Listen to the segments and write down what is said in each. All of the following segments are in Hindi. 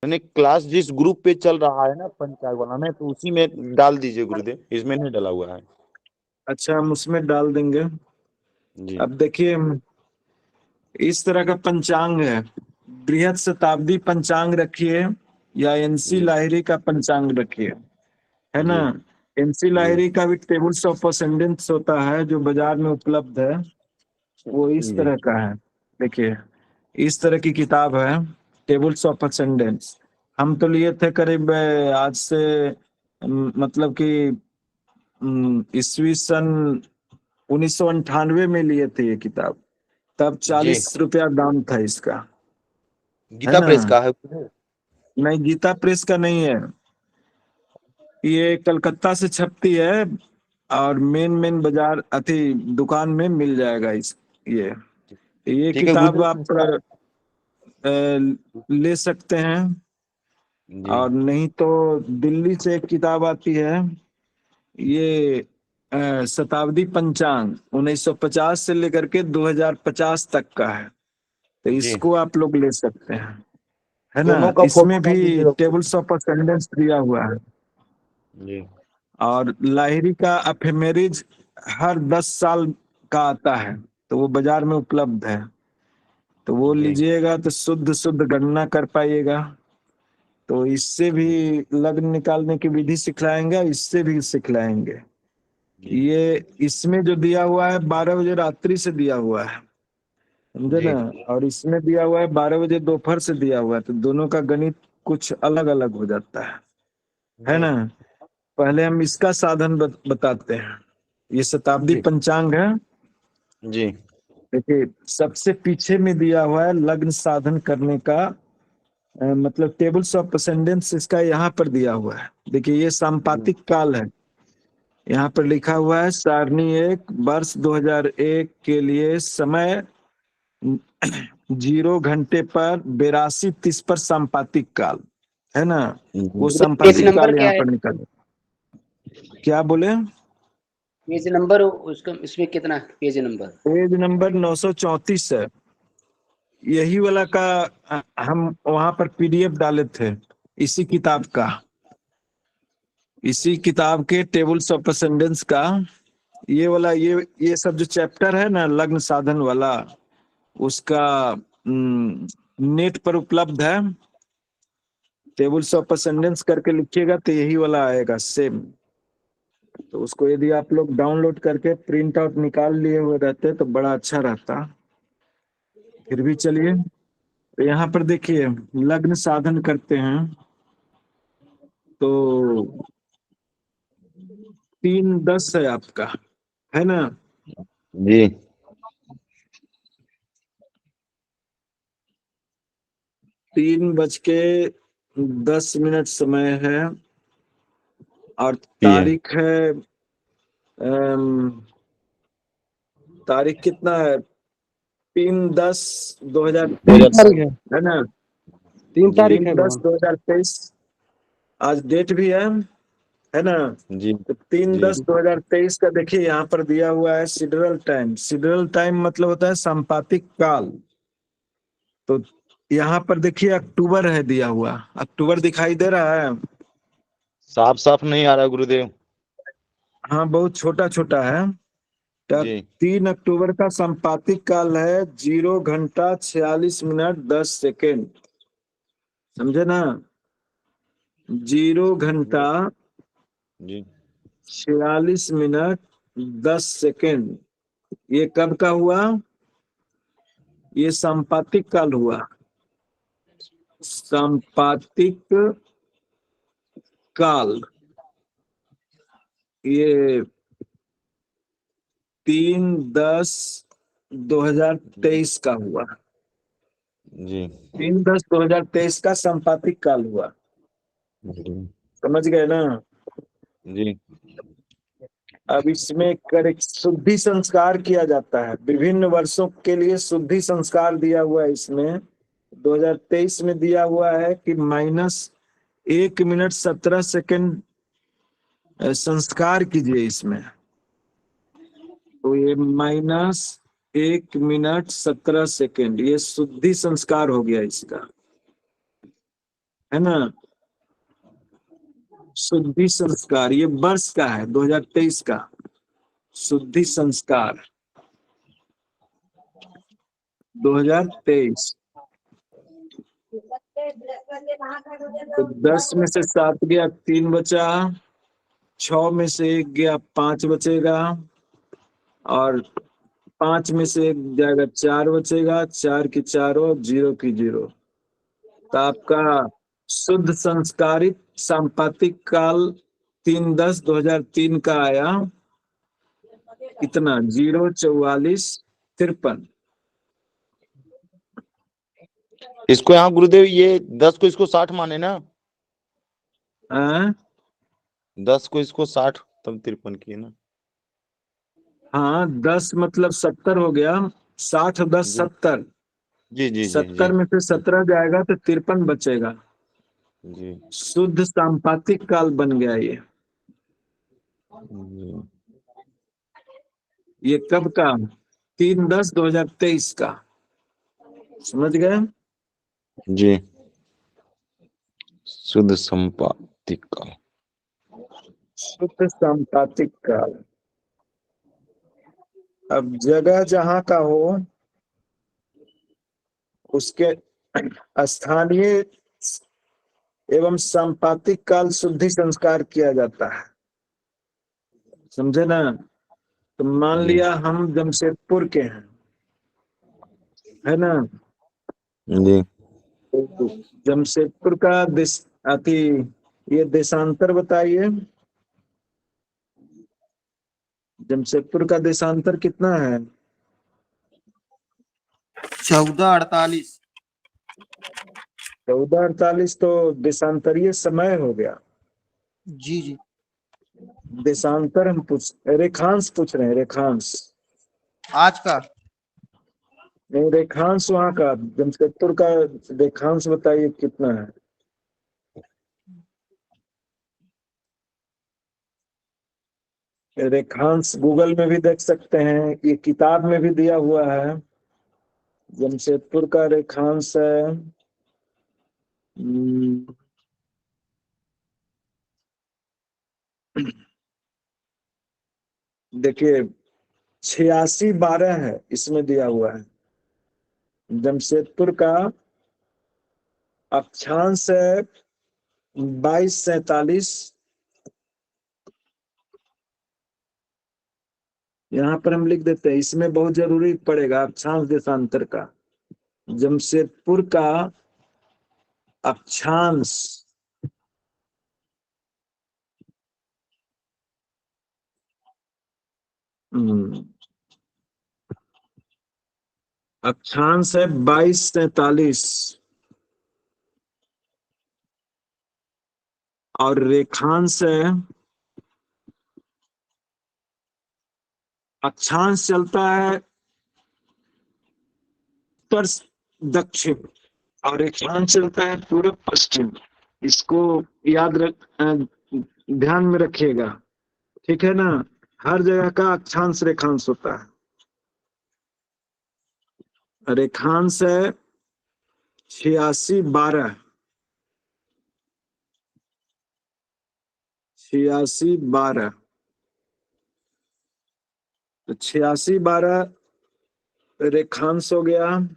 मैंने क्लास जिस ग्रुप पे चल रहा है ना पंचांग वाला में, तो उसी में डाल दीजिए गुरुदेव, इसमें नहीं डाला हुआ है। अच्छा, हम उसमें डाल देंगे। जी अब देखिए, इस तरह का पंचांग है। बृहत शताब्दी पंचांग रखिए या एनसी जी लाहिरी का पंचांग रखिए, है ना। जी एनसी जी लाहिरी का भी टेबल्स ऑफ असेंडेंस होता है जो बाजार में उपलब्ध है, वो इस जी तरह का है। देखिए, इस तरह की किताब है, टेबल्स ऑफ असेंडेंस। हम तो लिए थे करीब आज से मतलब कि ईस्वी सन 1998 में लिए थे ये किताब। तब जी। 40 रुपया दाम था इसका, है गीता ना। प्रेस का है। नहीं, गीता प्रेस का नहीं है, ये कलकत्ता से छपती है। और मेन मेन बाजार अति दुकान में मिल जाएगा इस ये ठीक है किताब गुरुदेव आप इसका। ले सकते हैं। जी और नहीं तो दिल्ली से एक किताब आती है, ये शताब्दी पंचांग 1950 से लेकर के 2050 तक का है। तो जी। इसको आप लोग ले सकते हैं, है ना। दोनों का फोटो इसमें डाल भी दीजिएगा टेबल्स गुरुदेव। ऑफ अटेंडेंस दिया हुआ है। जी और लाहिरी का एफेमेरिज हर 10 साल का आता है, तो वो बाजार में उपलब्ध है। तो वो जी लीजिएगा तो शुद्ध शुद्ध गणना कर पाइएगा। तो इससे भी लग्न निकालने की विधि सिखलाएंगे, इससे भी सिखलाएंगे। जी ये इसमें जो दिया हुआ है 12 बजे रात्रि से दिया हुआ है, समझे ना। जी और इसमें दिया हुआ है 12 बजे दोपहर से दिया हुआ है, तो दोनों का गणित कुछ अलग अलग हो जाता है जी ना। पहले हम इसका साधन बताते हैं। ये शताब्दी जी पंचांग है। जी देखिए, सबसे पीछे में दिया हुआ है लग्न साधन करने का मतलब टेबल्स ऑफ असेंडेंस इसका यहाँ पर दिया हुआ है। देखिए, ये सांपातिक काल है। यहाँ पर लिखा हुआ है सारणी 1 वर्ष 2001 के लिए समय 0 घंटे पर 82:30 पर सांपातिक काल, है ना। वो जी पेज सांपातिक नंबर काल क्या यहाँ है? पर निकाले। क्या बोले? पेज नंबर उसका इसमें कितना पेज नंबर? पेज नंबर 934 है। यही वाला का हम वहां पर पीडीएफ डाले थे, इसी किताब का, इसी किताब के टेबल्स ऑफ असेंडेंस का। ये वाला, ये सब जो चैप्टर है ना लग्न साधन वाला, उसका नेट पर उपलब्ध है। टेबल्स ऑफ असेंडेंस करके लिखिएगा तो यही वाला आएगा सेम। तो उसको यदि आप लोग डाउनलोड करके प्रिंट आउट निकाल लिए हुए रहते तो बड़ा अच्छा रहता। फिर भी चलिए, तो यहाँ पर देखिए, लग्न साधन करते हैं तो 3:10 है आपका, है ना। जी 3:10 समय है। और ये तारीख है तारीख कितना है? 3 3/10/2023, तारीख है। है ना। 3 जी तारीख है तीन दस भगवान। दो हजार तेईस आज डेट भी है ना। जी तो तीन जी दस दो हजार तेईस का देखिए यहाँ पर दिया हुआ है सिडरल टाइम। सिडरल टाइम मतलब होता है संपातिक काल। तो यहाँ पर देखिए अक्टूबर है दिया हुआ, अक्टूबर दिखाई दे रहा है। साफ साफ नहीं आ रहा गुरुदेव। हाँ, बहुत छोटा छोटा है। तब जी 3 अक्टूबर का संपातिक काल है 0 घंटा 46 मिनट 10 सेकेंड, समझे ना। 0 घंटा जी 46 मिनट 10 सेकेंड। ये कब का हुआ? ये संपातिक काल हुआ। संपातिक काल ये 3/10/2023 का हुआ। जी 3/10/2023 का संपातिक काल हुआ, समझ गए ना। जी अब इसमें करेक्ट शुद्धि संस्कार किया जाता है। विभिन्न वर्षों के लिए शुद्धि संस्कार दिया हुआ है इसमें। 2023 में दिया हुआ है कि -1 मिनट 17 सेकेंड संस्कार कीजिए इसमें। तो ये -1 मिनट 17 सेकेंड ये शुद्धि संस्कार हो गया इसका, है ना। शुद्धि संस्कार ये वर्ष का है 2023 का। शुद्धि संस्कार 2023। तो 10 में से 7 गया, 3 बचा। 6 में से 1 गया, 5 बचेगा। और 5 में से 1 जाएगा, 4 बचेगा। 4 की 4 और 0 की 0। तो आपका शुद्ध संस्कारित सांपातिक काल 3/10/2003 का आया कितना? 0, 44, 53। इसको यहाँ गुरुदेव ये 10 को इसको 60 माने ना, 10 को इसको 60 तब 53 किए ना। हाँ 10 मतलब 70 हो गया। 60 10 जी 70। जी जी जी 70 में से 17 जाएगा तो 53 बचेगा। जी शुद्ध सांपातिक काल बन गया ये। जी ये कब का? 3/10/2023 का। समझ गए? जी। शुद्ध संपातिक काल। शुद्ध सांपातिक काल। अब जगह जहां का हो उसके स्थानीय एवं सांपातिक काल शुद्धि संस्कार किया जाता है। समझे ना। तो मान जी लिया हम जमशेदपुर के हैं, है ना। जी तो जमशेदपुर का देश अति ये देशांतर बताइए। जमशेदपुर का देशांतर कितना है? 14:48। 14:48 तो देशांतरीय समय हो गया। जी जी। देशांतर हम रेखांश पूछ रहे हैं, रेखांश। आज का नहीं, रेखांश वहां का जमशेदपुर का रेखांश बताइए कितना है। रेखांश गूगल में भी देख सकते हैं, ये किताब में भी दिया हुआ है। जमशेदपुर का रेखांश है हम्म, देखिए 86/12 है, इसमें दिया हुआ है। जमशेदपुर का अक्षांश है 2247। यहाँ पर हम लिख देते हैं, इसमें बहुत जरूरी पड़ेगा अक्षांश देशांतर का। जमशेदपुर का अक्षांश अक्षांश है 2247 और रेखांश है, अक्षांश चलता है उत्तर दक्षिण और रेखांश चलता है पूर्व पश्चिम। इसको याद रख ध्यान में रखिएगा, ठीक है ना। हर जगह का अक्षांश रेखांश होता है। रेखांश है 86/12। 86/12 तो 86/12 रेखांश हो गया।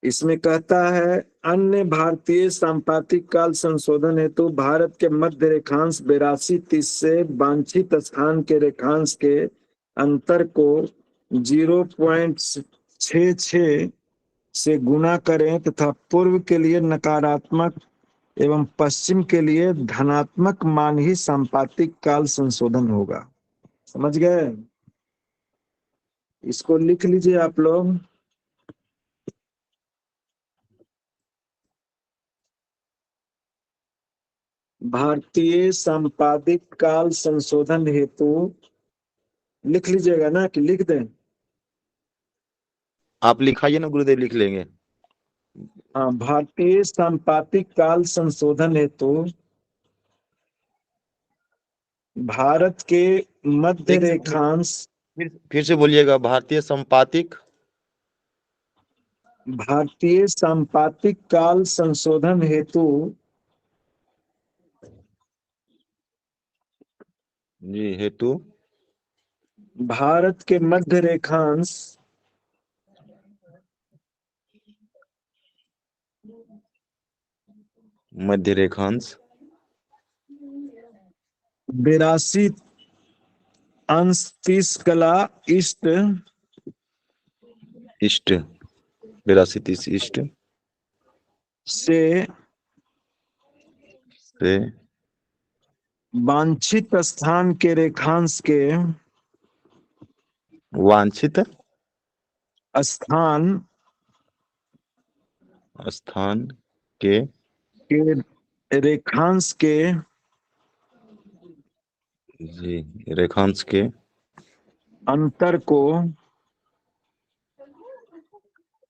इसमें कहता है अन्य भारतीय सांपातिक काल संशोधन हेतु भारत के मध्य रेखांश 82-30 से वांछित स्थान के रेखांश के अंतर को 0.66 से गुना करें तथा पूर्व के लिए नकारात्मक एवं पश्चिम के लिए धनात्मक मान ही सांपातिक काल संशोधन होगा। समझ गए? इसको लिख लीजिए आप लोग। भारतीय सांपातिक काल संशोधन हेतु लिख लीजिएगा ना कि लिख दें? आप लिखाइए ना गुरुदेव, लिख लेंगे। हाँ, भारतीय सांपातिक काल संशोधन हेतु भारत के मध्य एक रेखांश फिर से बोलिएगा। भारतीय संपातिक भारतीय संपातिक काल संशोधन हेतु जी हेतु भारत के मध्य रेखांश मध्य रेखांश 82 अंश 30 कला ईस्ट ईस्ट 82 ईस्ट से से वांछित स्थान के रेखांश के वांछित स्थान स्थान के के रेखांश के जी रेखांश के अंतर को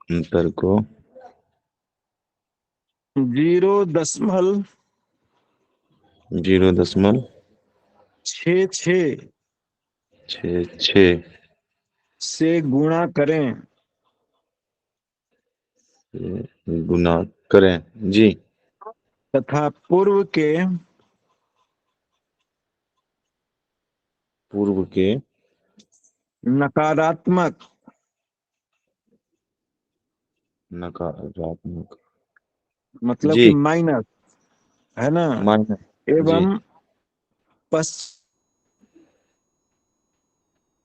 अंतर को 0.66 0.66 से गुणा करें गुना करें जी तथा पूर्व के नकारात्मक नकारात्मक मतलब जी कि माइनस है ना माइनस जी एवं पश्चिम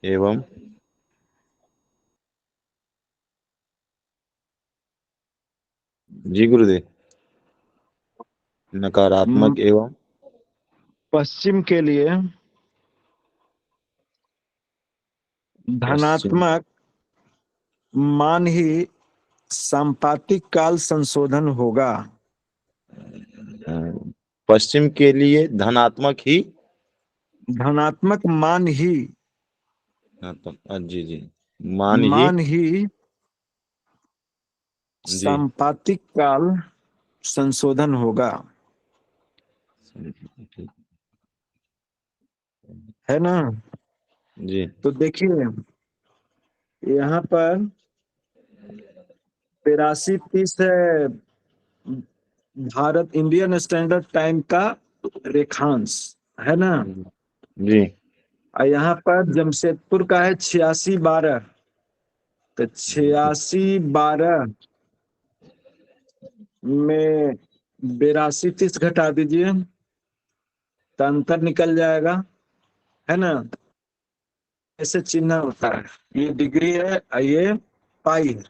एवं जी गुरुदेव नकारात्मक एवं पश्चिम के लिए पश्चिम धनात्मक मान ही संपातिक काल संशोधन होगा। पश्चिम के लिए धनात्मक ही धनात्मक मान ही जी जी मान ही जी संपातिक काल संशोधन होगा है ना। जी तो देखिए यहाँ पर 82-30 है भारत इंडियन स्टैंडर्ड टाइम का रेखांश है ना। जी और यहाँ पर जमशेदपुर का है 86-12 तो 86-12 में 82-30 घटा दीजिए तो अंतर निकल जाएगा है ना। ऐसे चिन्ह होता है ये डिग्री है और ये पाई है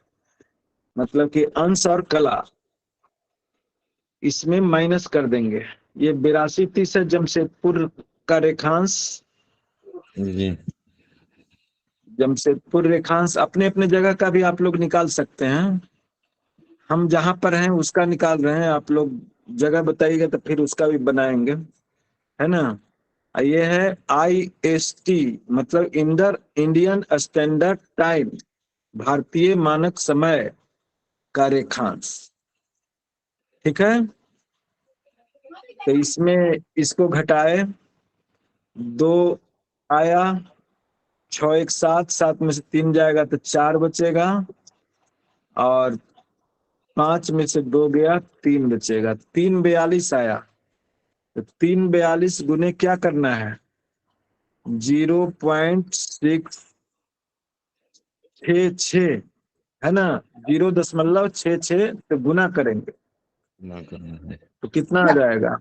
मतलब कि अंश और कला इसमें माइनस कर देंगे। ये 82-30 है जमशेदपुर का रेखांश। जी जमशेदपुर रेखांश अपने अपने जगह का भी आप लोग निकाल सकते हैं। हम जहां पर हैं उसका निकाल रहे हैं आप लोग जगह बताइएगा तो फिर उसका भी बनाएंगे है ना। ये है IST मतलब इंडियन स्टैंडर्ड टाइम भारतीय मानक समय का रेखांश ठीक है। तो इसमें इसको घटाए 2 आया 6 1 7 7 में से 3 जाएगा तो 4 बचेगा और 5 में से 2 गया 3 बचेगा 342 आया। तो 342 गुने क्या करना है 0.666 है ना 0.66 तो गुना करेंगे ना करना है तो कितना आ जाएगा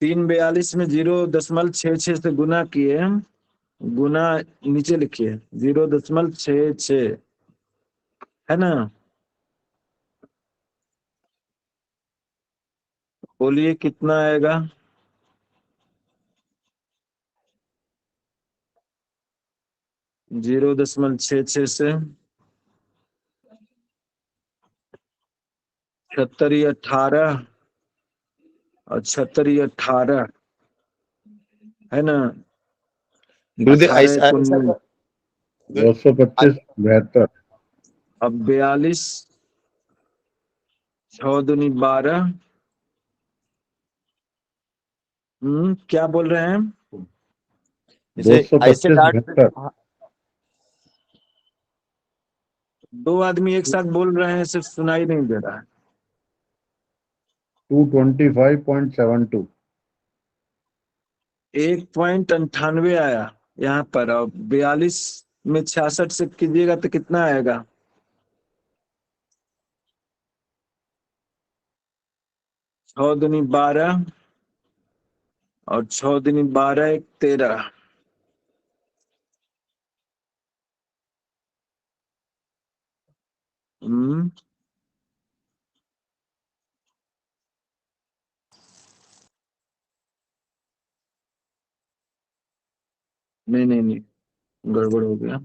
342 में 0.66 से गुना किए गुना नीचे लिखिए 0.66 है ना। बोलिए कितना आएगा 0.66 से 76-18 और 76-18 है ना गुरुदेव 18 ऐसा 19 225 72 अब 42 6 दूनी 12 क्या बोल रहे हैं जैसे ऐसे 225 काट 72 दो आदमी एक साथ बोल रहे हैं, सिर्फ सुनाई नहीं दे रहा है। 225.72। 1.98 आया यहाँ पर, और 42 में 66 से कीजिएगा तो कितना आएगा? छः दूनी 12 और 6 दूनी 12, 1 13। हम्म, नहीं नहीं नहीं, गड़बड़ हो गया।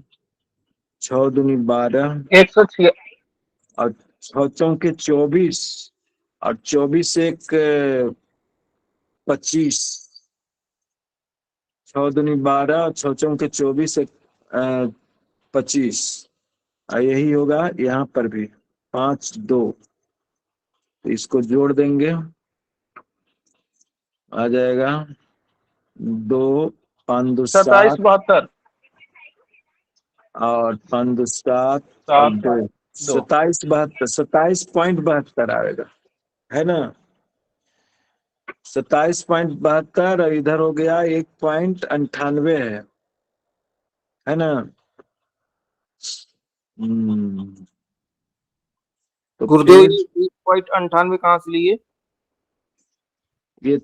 6 दूनी 12 106। और 6 चौके 24 और 24 एक 25। 6 दूनी 12 और 6 चौके 24 एक 25। और यही होगा यहाँ पर भी 5 2। तो इसको जोड़ देंगे, आ जाएगा 2 5 2 27 7 72 और 5 2 7 और 7 2 2। 27 72, 27.72 आएगा, है ना? 27.72 और इधर हो गया 1.98 है ना? तो गुरुदेव फिर ये 1.98 कहाँ से लिए? ये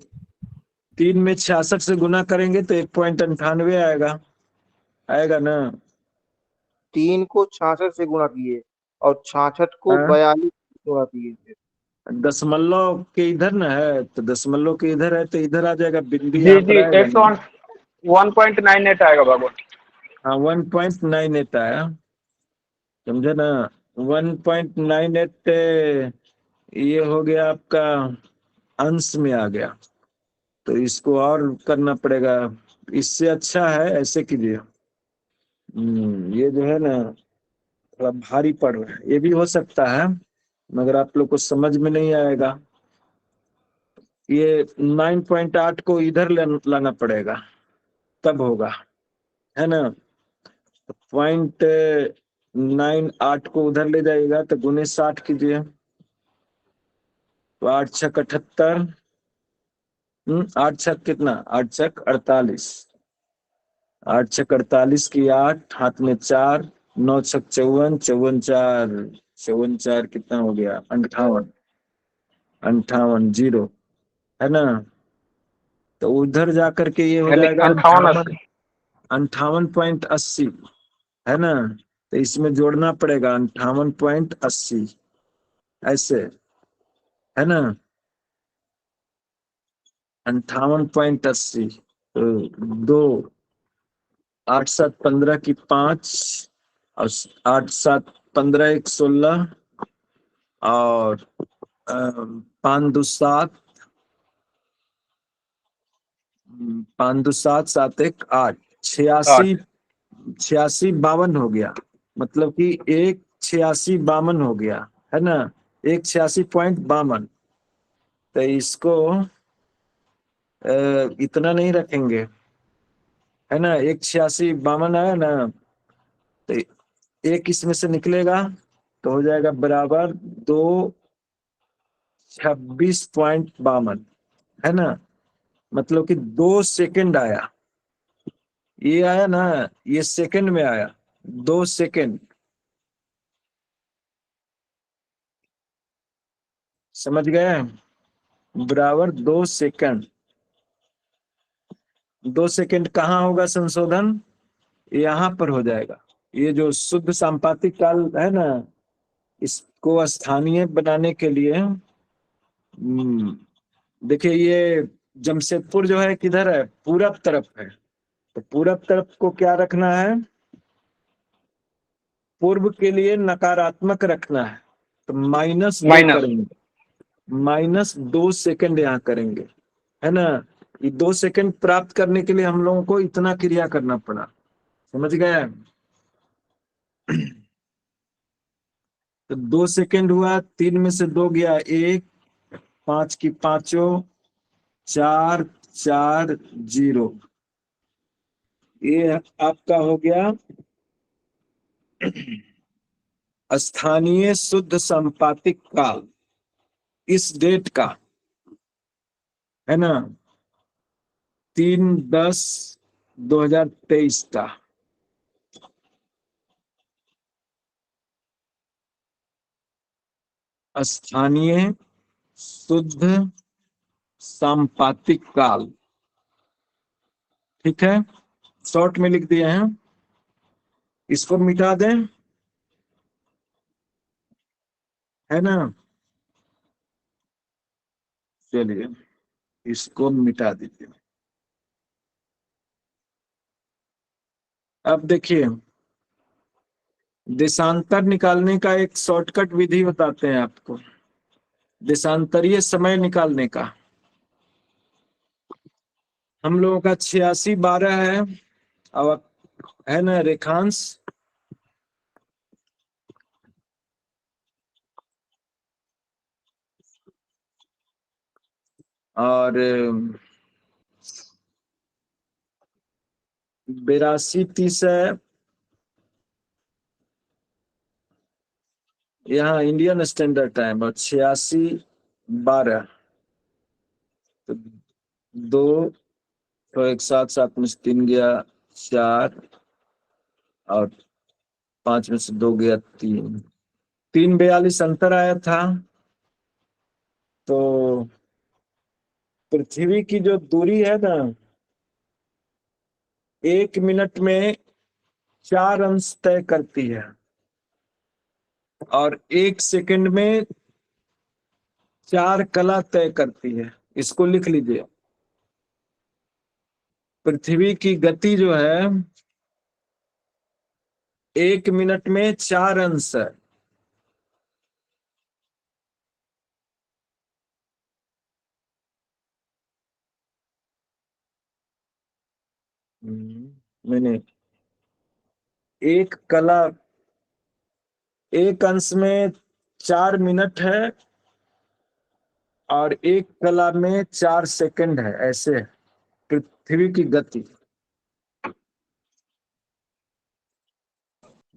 3 में 66 से गुना करेंगे तो 1.98 आएगा, आएगा ना? 3 को 66 से गुणा किए और 66 को हाँ? 42 से गुणा किए। दशमलव के इधर ना है, तो दशमलव के इधर है तो इधर आ जाएगा, बिंदु जी यहाँ जी, पर आएगा ना? 1.98 आएगा बाबू। हाँ 1.98 आया, समझे ना? 1.98 ये हो गया आपका, अंश में आ गया, तो इसको और करना पड़ेगा। इससे अच्छा है ऐसे कीजिए। ये जो है ना थोड़ा भारी पड़ रहा है, ये भी हो सकता है मगर आप लोग को समझ में नहीं आएगा। ये 9.8 को इधर लाना पड़ेगा, तब होगा, है ना? 0.98 को उधर ले जाइएगा तो गुने 60 कीजिए, तो 8 छक 78। 8 छक कितना? 8 छक 48। 8 छक 48 की 8, हाथ में 4, 9 छक 54, 54 4, 54 4 कितना हो गया? 58। 58 0, है ना? तो उधर जाकर के ये हो यानी जाएगा 58 80। 58.80, है ना? तो इसमें जोड़ना पड़ेगा 58.80, ऐसे, है ना? 58.80। तो 2 8 7 15 की 5 और 8 7 15 1 16 और 5 2 7, 5 2 7 7 1 8, 86 86 52 हो गया, मतलब कि 1 86 52 हो गया, है ना? 1 86.52। तो इसको इतना नहीं रखेंगे, है ना? 1 86 52 आया ना, तो एक इसमें से निकलेगा तो हो जाएगा बराबर 2 26.52, है ना? मतलब कि 2 सेकंड आया, ये आया ना, ये सेकंड में आया, 2 सेकंड, समझ गए? बराबर 2 सेकंड। 2 सेकंड कहाँ होगा संशोधन? यहाँ पर हो जाएगा। ये जो शुद्ध सांपातिक काल है ना, इसको स्थानीय बनाने के लिए देखिए, ये जमशेदपुर जो है किधर है? पूरब तरफ है, तो पूरब तरफ को क्या रखना है? पूर्व के लिए नकारात्मक रखना है, तो -2 माइनस। करेंगे, -2 सेकंड यहाँ करेंगे, है ना? ये 2 सेकंड प्राप्त करने के लिए हम लोगों को इतना क्रिया करना पड़ा, समझ गए? तो 2 सेकंड हुआ, 3 में से 2 गया 1, 5 की 5, 4 4 0, ये आपका हो गया स्थानीय शुद्ध संपातिक काल इस डेट का है ना 3/10/2023 का स्थानीय शुद्ध संपातिक काल। ठीक है, शॉर्ट में लिख दिए हैं, इसको मिटा दें, है ना। चलिए इसको मिटा दीजिए। अब देखिए देशांतर निकालने का एक शॉर्टकट विधि बताते हैं आपको, देशांतरीय समय निकालने का। हम लोगों का 86/12 है, अब है ना रेखांश, और 82-30 है, यहाँ इंडियन स्टैंडर्ड टाइम, और 86/12 तो 2 तो 1 7 7 में से 3 गया 4 और 5 में से 2 गया 3, 3:42 अंतर आया था। तो पृथ्वी की जो दूरी है ना 1 मिनट में 4 अंश तय करती है, और 1 सेकंड में 4 कला तय करती है। इसको लिख लीजिए, पृथ्वी की गति जो है 1 मिनट में 4 अंश है। मैंने एक कला, एक अंश में 4 मिनट है और एक कला में 4 सेकंड है, ऐसे है पृथ्वी की गति।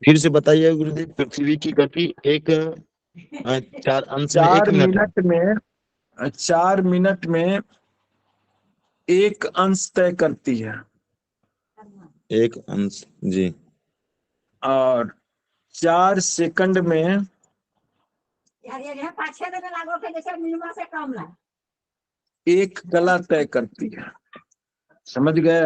फिर से बताइए गुरुदेव, पृथ्वी की गति 4 अंश में 1 मिनट है। 4 मिनट में 1 अंश तय करती है, 1 अंश जी, और 4 सेकंड में 1 कला तय करती है। समझ गए?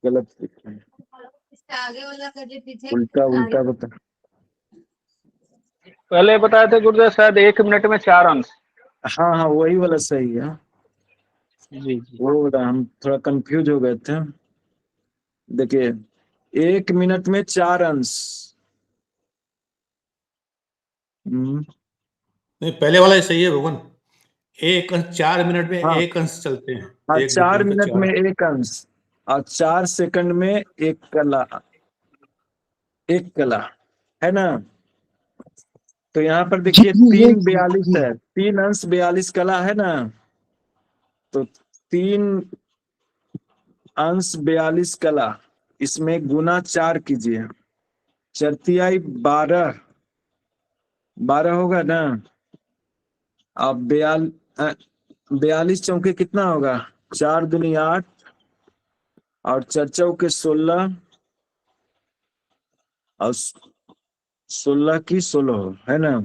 गलत लिखा है, उल्टा उल्टा बता। पहले बताए थे गुरुदेव शायद 1 मिनट में 4 अंश। हाँ हाँ वही वाला सही है, जी जी। वो वाला हम थोड़ा कंफ्यूज हो गए थे। देखिए 1 मिनट में 4 अंश। नहीं, पहले वाला ही सही है भगवान। 1 अंश 4 मिनट में हाँ 1 अंश चलते हैं, हाँ, 1 4 घंटे में तो मिनट 4 में 1 अंश और 4 सेकंड में 1 कला, 1 कला, है ना। तो यहाँ पर देखिए 3:42 है, 3 अंश 42 कला है ना, तो 3 अंश 42 कला, इसमें गुना 4 कीजिए, 4×3 12, 12 होगा ना। अब 42 चौके कितना होगा, 4 दूनी 8 और 4 चौके 16 और 16 की 16 है ना,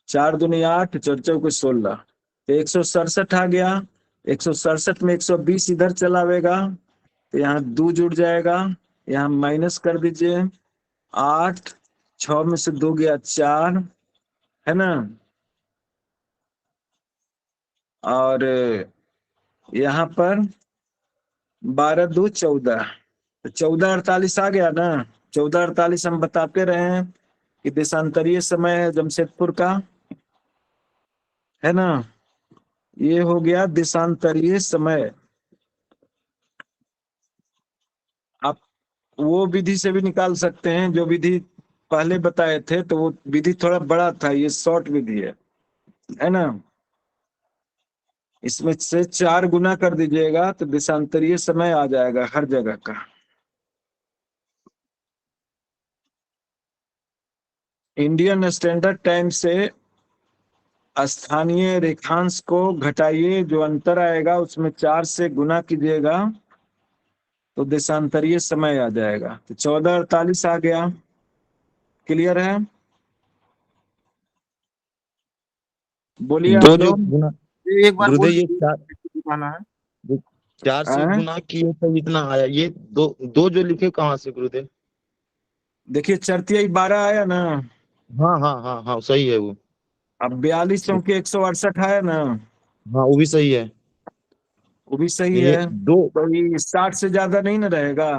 4 दूनी 8 4 चौके 16, तो 167 आ गया। 167 में 120 इधर चलावेगा तो यहाँ 2 जुड़ जाएगा, यहाँ माइनस कर दीजिए, 8, 6 में से 2 गया 4, है ना। और यहाँ पर 12×2 14, तो 14:48 आ गया ना। 14:48 हम बताते रहे हैं कि देशांतरीय समय है जमशेदपुर का, है ना। ये हो गया देशांतरीय समय। आप वो विधि से भी निकाल सकते हैं जो विधि पहले बताए थे, तो वो विधि थोड़ा बड़ा था, ये शॉर्ट विधि है ना। इसमें से 4 गुना कर दीजिएगा तो देशांतरीय समय आ जाएगा हर जगह का। इंडियन स्टैंडर्ड टाइम से स्थानीय रेखांश को घटाइए, जो अंतर आएगा उसमें 4 से गुना कीजिएगा तो देशांतरीय समय आ जाएगा। तो 14:48 आ गया। क्लियर है? बोलिए आप दो जो लोग। गुना एक बार गुरुदेव बोल ये दिखाना है। 4 से हैं? गुना किए तो इतना आया। ये दो जो लिखे कहाँ से गुरुदेव? देखिए चरतिया 12 आया ना। हाँ हाँ हाँ हाँ सही है वो। अब 42 के 168 आया ना, हाँ वो भी सही है। वो भी सही ये है। दो। तो ये 60 से ज्यादा नहीं ना रहेगा।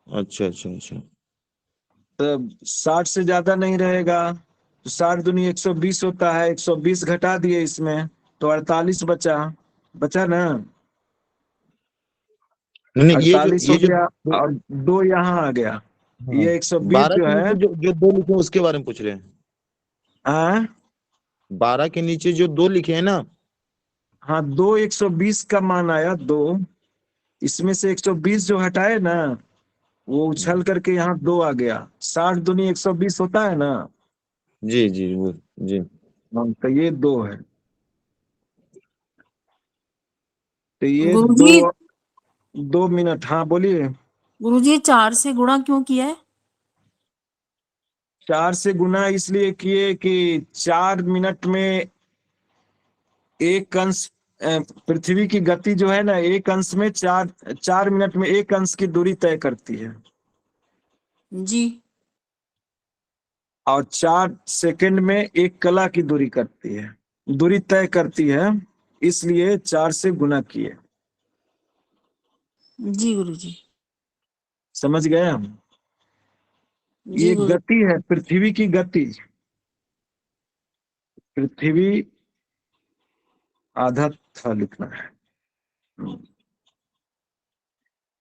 अच्छा अच्छा अच्छा। तो 60 से ज्यादा नहीं रहेगा तो 60 दूनी 120 होता है, 120 घटा दिए इसमें तो 48 बचा। बचा ना, नहीं नहीं, 48 हो ये जो गया और 2 यहाँ आ गया। हाँ ये 120 12 जो के है। नीचे जो जो दो लिखे हैं उसके बारे में पूछ रहे हैं। हाँ 12 के नीचे जो दो लिखे हैं ना। हाँ, 2 120 का मान आया 2। इसमें से 120 जो हटाए ना, वो उछल करके यहाँ 2 आ गया। 60 दूनी 120 होता है ना। जी जी वो जी। तो ये 2 है। तो ये गुरुजी, 2 मिनट। हाँ बोलिए। गुरुजी 4 से गुणा क्यों किया है? 4 से गुना इसलिए किए कि 4 मिनट में एक अंश, पृथ्वी की गति जो है ना, एक अंश में 4 मिनट में एक अंश की दूरी तय करती है जी। और 4 सेकंड में एक कला की दूरी करती है, दूरी तय करती है। इसलिए 4 से गुना किए। जी गुरुजी। समझ गए हम? जी ये गुरु। गति है, पृथ्वी की गति। पृथ्वी आधा था लिखना है।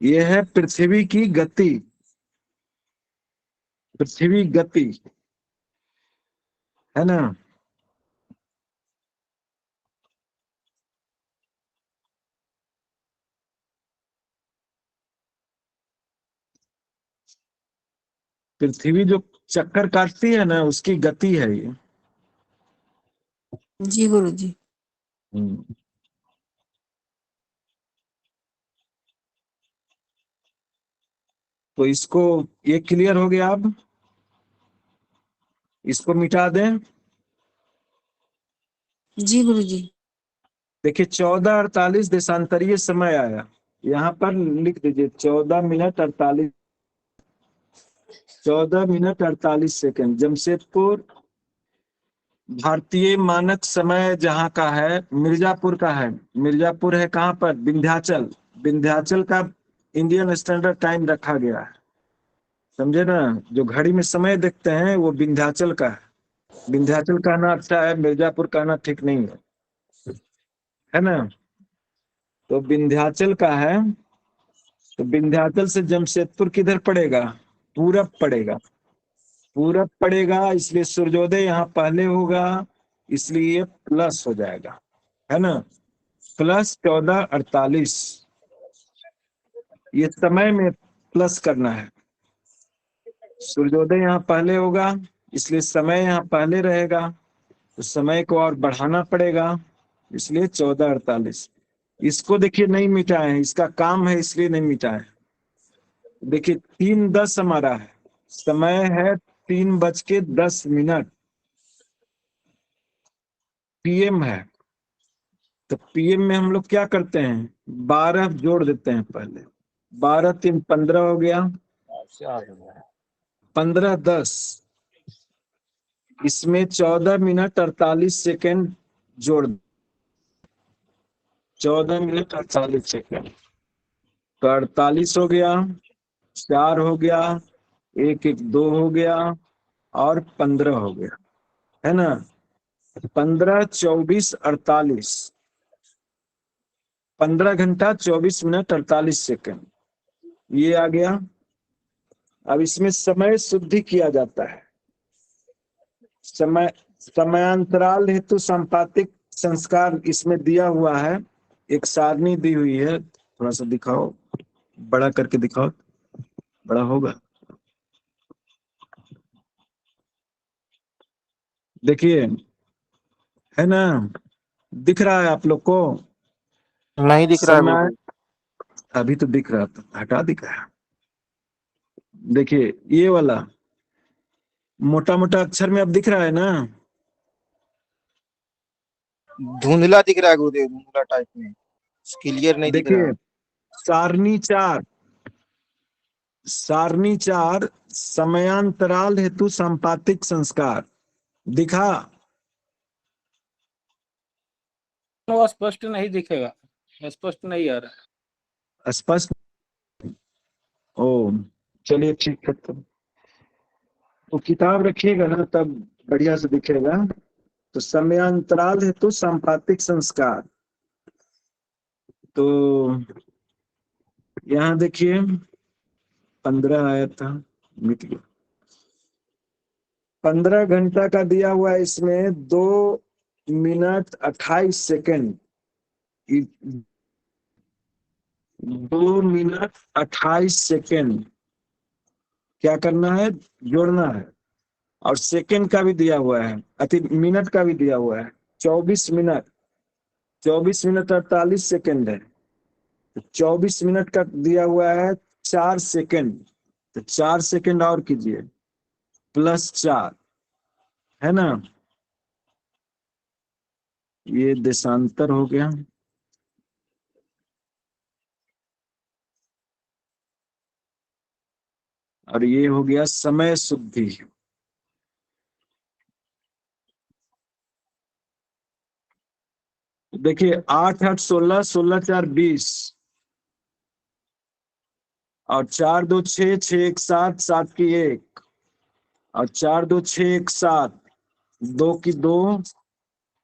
ये है पृथ्वी की गति। पृथ्वी गति है ना। पृथ्वी जो चक्कर काटती है ना, उसकी गति है ये। जी गुरुजी। हम्म। तो इसको, ये क्लियर हो गया। अब इसको मिटा दें। जी गुरुजी। देखिए 14:48 देशांतरीय समय आया। यहाँ पर लिख दीजिए 14 मिनट 48, 14 मिनट 48 सेकंड। जमशेदपुर भारतीय मानक समय जहाँ का है, मिर्जापुर का है। मिर्जापुर है कहाँ पर? विंध्याचल। विंध्याचल का इंडियन स्टैंडर्ड टाइम रखा गया है। समझे ना? जो घड़ी में समय देखते हैं वो विंध्याचल का है। विंध्याचल कहना अच्छा है, मिर्जापुर कहना ठीक नहीं है ना। तो विंध्याचल का है। तो विंध्याचल से जमशेदपुर किधर पड़ेगा? पूरब पड़ेगा। पूरब पड़ेगा, इसलिए सूर्योदय यहाँ पहले होगा, इसलिए प्लस हो जाएगा, है ना। प्लस 14:48। ये समय में प्लस करना है। सूर्योदय यहाँ पहले होगा, इसलिए समय यहाँ पहले रहेगा, तो समय को और बढ़ाना पड़ेगा, इसलिए 14:48। इसको देखिए नहीं मिटाए हैं, इसका काम है इसलिए नहीं मिटाए। देखिए 3:10 हमारा है, समय है 3:10 पीएम है। तो पीएम में हम लोग क्या करते हैं? 12 जोड़ देते हैं पहले। 12 3 15 हो गया। 15:10, इसमें 14 मिनट 48 सेकेंड जोड़। 14 मिनट 48 सेकेंड तो 48 हो गया, 4 हो गया, 1 1 2 हो गया और 15 हो गया, है ना। 15 24 48, 15 घंटा 24 मिनट 48 सेकेंड ये आ गया। अब इसमें समय शुद्धि किया जाता है। समय, समयांतराल हेतु संपातिक संस्कार इसमें दिया हुआ है, एक सारणी दी हुई है, थोड़ा सा दिखाओ, बड़ा करके दिखाओ, बड़ा होगा। देखिए, है ना, दिख रहा है आप लोग को? नहीं दिख रहा है समय, गुरुदेव। अभी तो दिख रहा था, हटा दिख रहा है। देखिए ये वाला मोटा मोटा अक्षर में अब दिख रहा है ना? धुंधला दिख रहा है गुरुदेव, धुंधला टाइप में, क्लियर नहीं दिख रहा देखिए, है। सारणी 4, सारणी 4 समयांतराल हेतु संपातिक संस्कार दिखा? वो स्पष्ट नहीं दिखेगा, स्पष्ट नहीं आ रहा। स्पष्ट? ओ चलिए ठीक है, तब तो किताब रखिएगा ना, तब बढ़िया से दिखेगा। तो समयांतराल हेतु संपातिक संस्कार, तो यहाँ देखिए 15 आया था, मिट गया। 15 घंटा का दिया हुआ है इसमें, 2 मिनट 28 सेकेंड, 2 मिनट 28 सेकेंड क्या करना है, जोड़ना है। और सेकेंड का भी दिया हुआ है, अति मिनट का भी दिया हुआ है, 24 मिनट, 24 मिनट 48 सेकेंड है। तो 24 मिनट का दिया हुआ है 4 सेकेंड, तो 4 सेकेंड और कीजिए, +4, है ना? ये देशांतर हो गया। और ये हो गया समय शुद्धि। देखिए 8 8 16, 16 4 20, और 4 2 6, 6 1 7, 7 की 1, और 4 2 6 1 7, 2 की 2,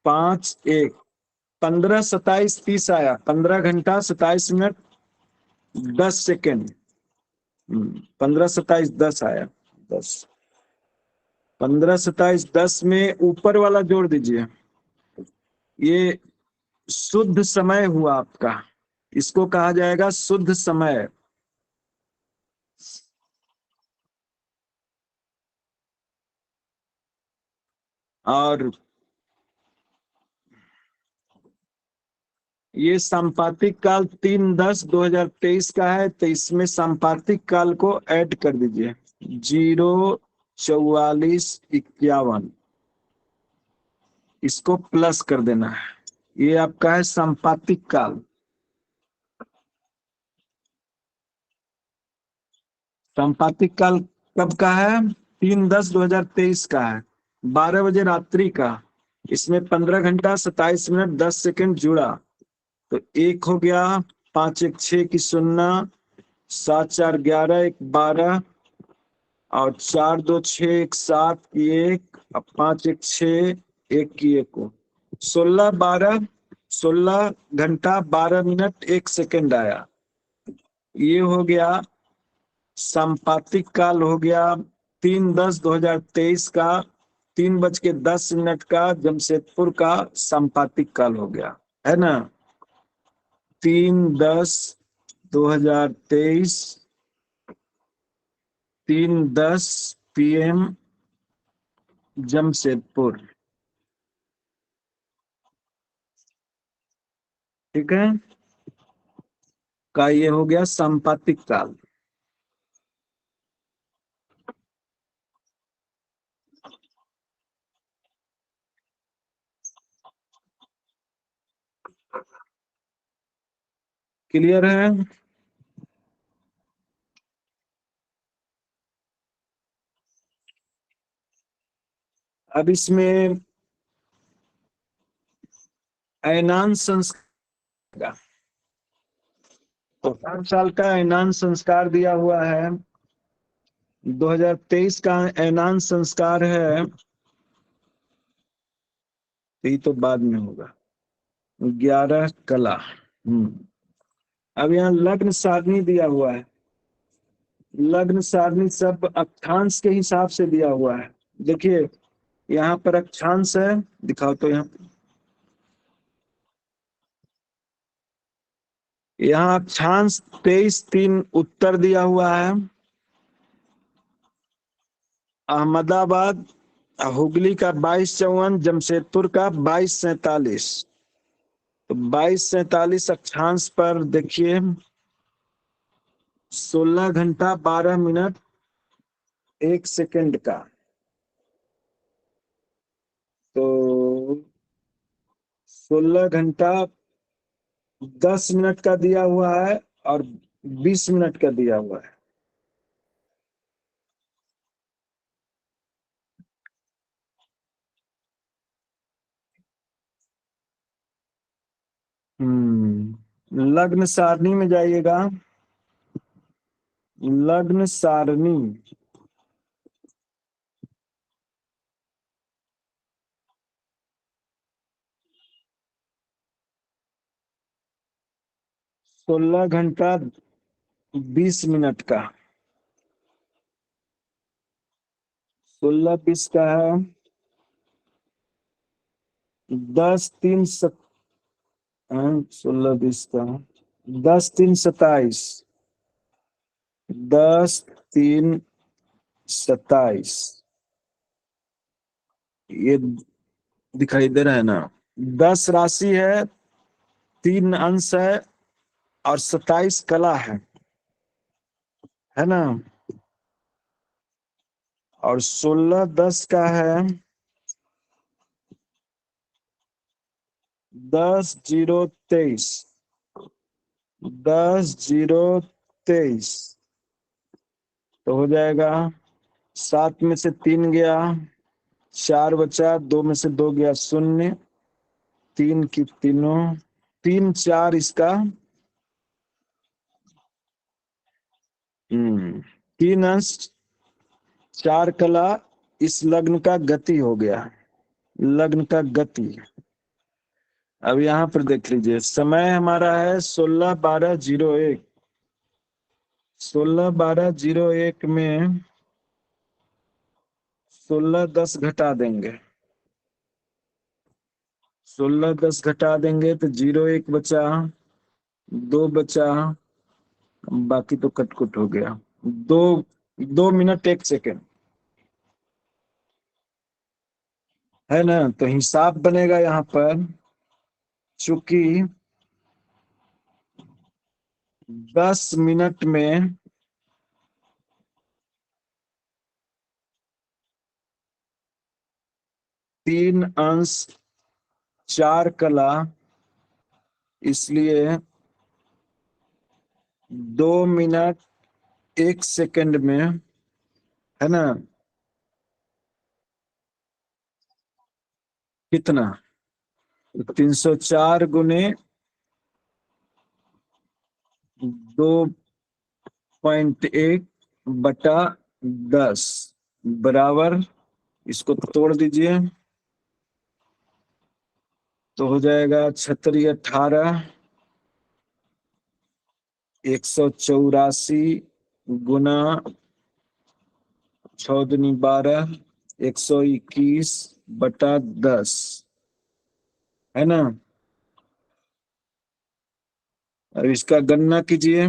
5 1, 15 27 30 आया, 15 घंटा 27 मिनट 10 सेकेंड। 15 27 10 आया, 10, 15 27 10 में ऊपर वाला जोड़ दीजिए, ये शुद्ध समय हुआ आपका, इसको कहा जाएगा शुद्ध समय। और ये संपातिक काल 3/10/2023 का है, तो इसमें संपातिक काल को ऐड कर दीजिए, 0 44 51, इसको प्लस कर देना है। ये आपका है संपातिक काल। संपातिक काल कब का है? 3/10/2023 का है, 12 बजे रात्रि का। इसमें 15 घंटा 27 मिनट 10 सेकेंड जुड़ा, तो 1 हो गया, 5 1 6 की 0, 7 4 11 1 12, और 4 2 6 1 7 की 1, और 5 1 6 1 की 1 को 16 12, 16 घंटा 12 मिनट 1 सेकेंड आया। ये हो गया संपातिक काल, हो गया 3/10/2023 का, 3:10 का जमशेदपुर का संपातिक काल हो गया, है ना? 3/10/2023, 3:10 PM जमशेदपुर, ठीक है, का ये हो गया संपातिक काल। क्लियर है? अब इसमें ऐनान संस्कार, तो 5 साल का ऐनान संस्कार दिया हुआ है, 2023 का ऐनान संस्कार है, ये तो बाद में होगा, 11 कला। अब यहाँ लग्न सारणी दिया हुआ है, लग्न सारणी सब अक्षांश के हिसाब से दिया हुआ है। देखिए यहाँ पर अक्षांश है, दिखाओ तो यहाँ यहाँ अक्षांश 23-3 उत्तर दिया हुआ है। अहमदाबाद हुगली का 2254, जमशेदपुर का 2247। तो 2247 अक्षांश पर देखिए 16 घंटा 12 मिनट 1 सेकंड का, तो 16 घंटा 10 मिनट का दिया हुआ है और 20 मिनट का दिया हुआ है। लग्न सारणी में जाइएगा। लग्न सारणी, सोलह घंटा 20 मिनट का, 16-20 का है 10-3 16-20 का 10-3-27, 10-3-27 ये दिखाई दे रहा है ना। 10 राशि है, 3 अंश है और 27 कला है ना। और 16-10 का है 10-0-23, 10-0-23 तो हो जाएगा 7 में से 3 गया, 4 बचा, 2 में से 2 गया 0, 3 की तीनों, 3-4 इसका 3 अंश 4 कला इस लग्न का गति हो गया, लग्न का गति। अब यहाँ पर देख लीजिए समय हमारा है 16-12-01, 16-12-01 में 16-10 घटा देंगे, 16-10 घटा देंगे तो 0-1 बचा, 2 बचा, बाकी तो कटकुट हो गया। 2 मिनट 1 सेकेंड है ना। तो हिसाब बनेगा यहाँ पर, चूंकि 10 मिनट में 3 अंश 4 कला, इसलिए 2 मिनट 1 सेकंड में है ना कितना 304 गुने 2.1 बटा 10 बराबर, इसको तोड़ दीजिए तो हो जाएगा 36-18 184 गुना 6 दूनी 12 121 बटा 10 है ना। अब इसका गणना कीजिए,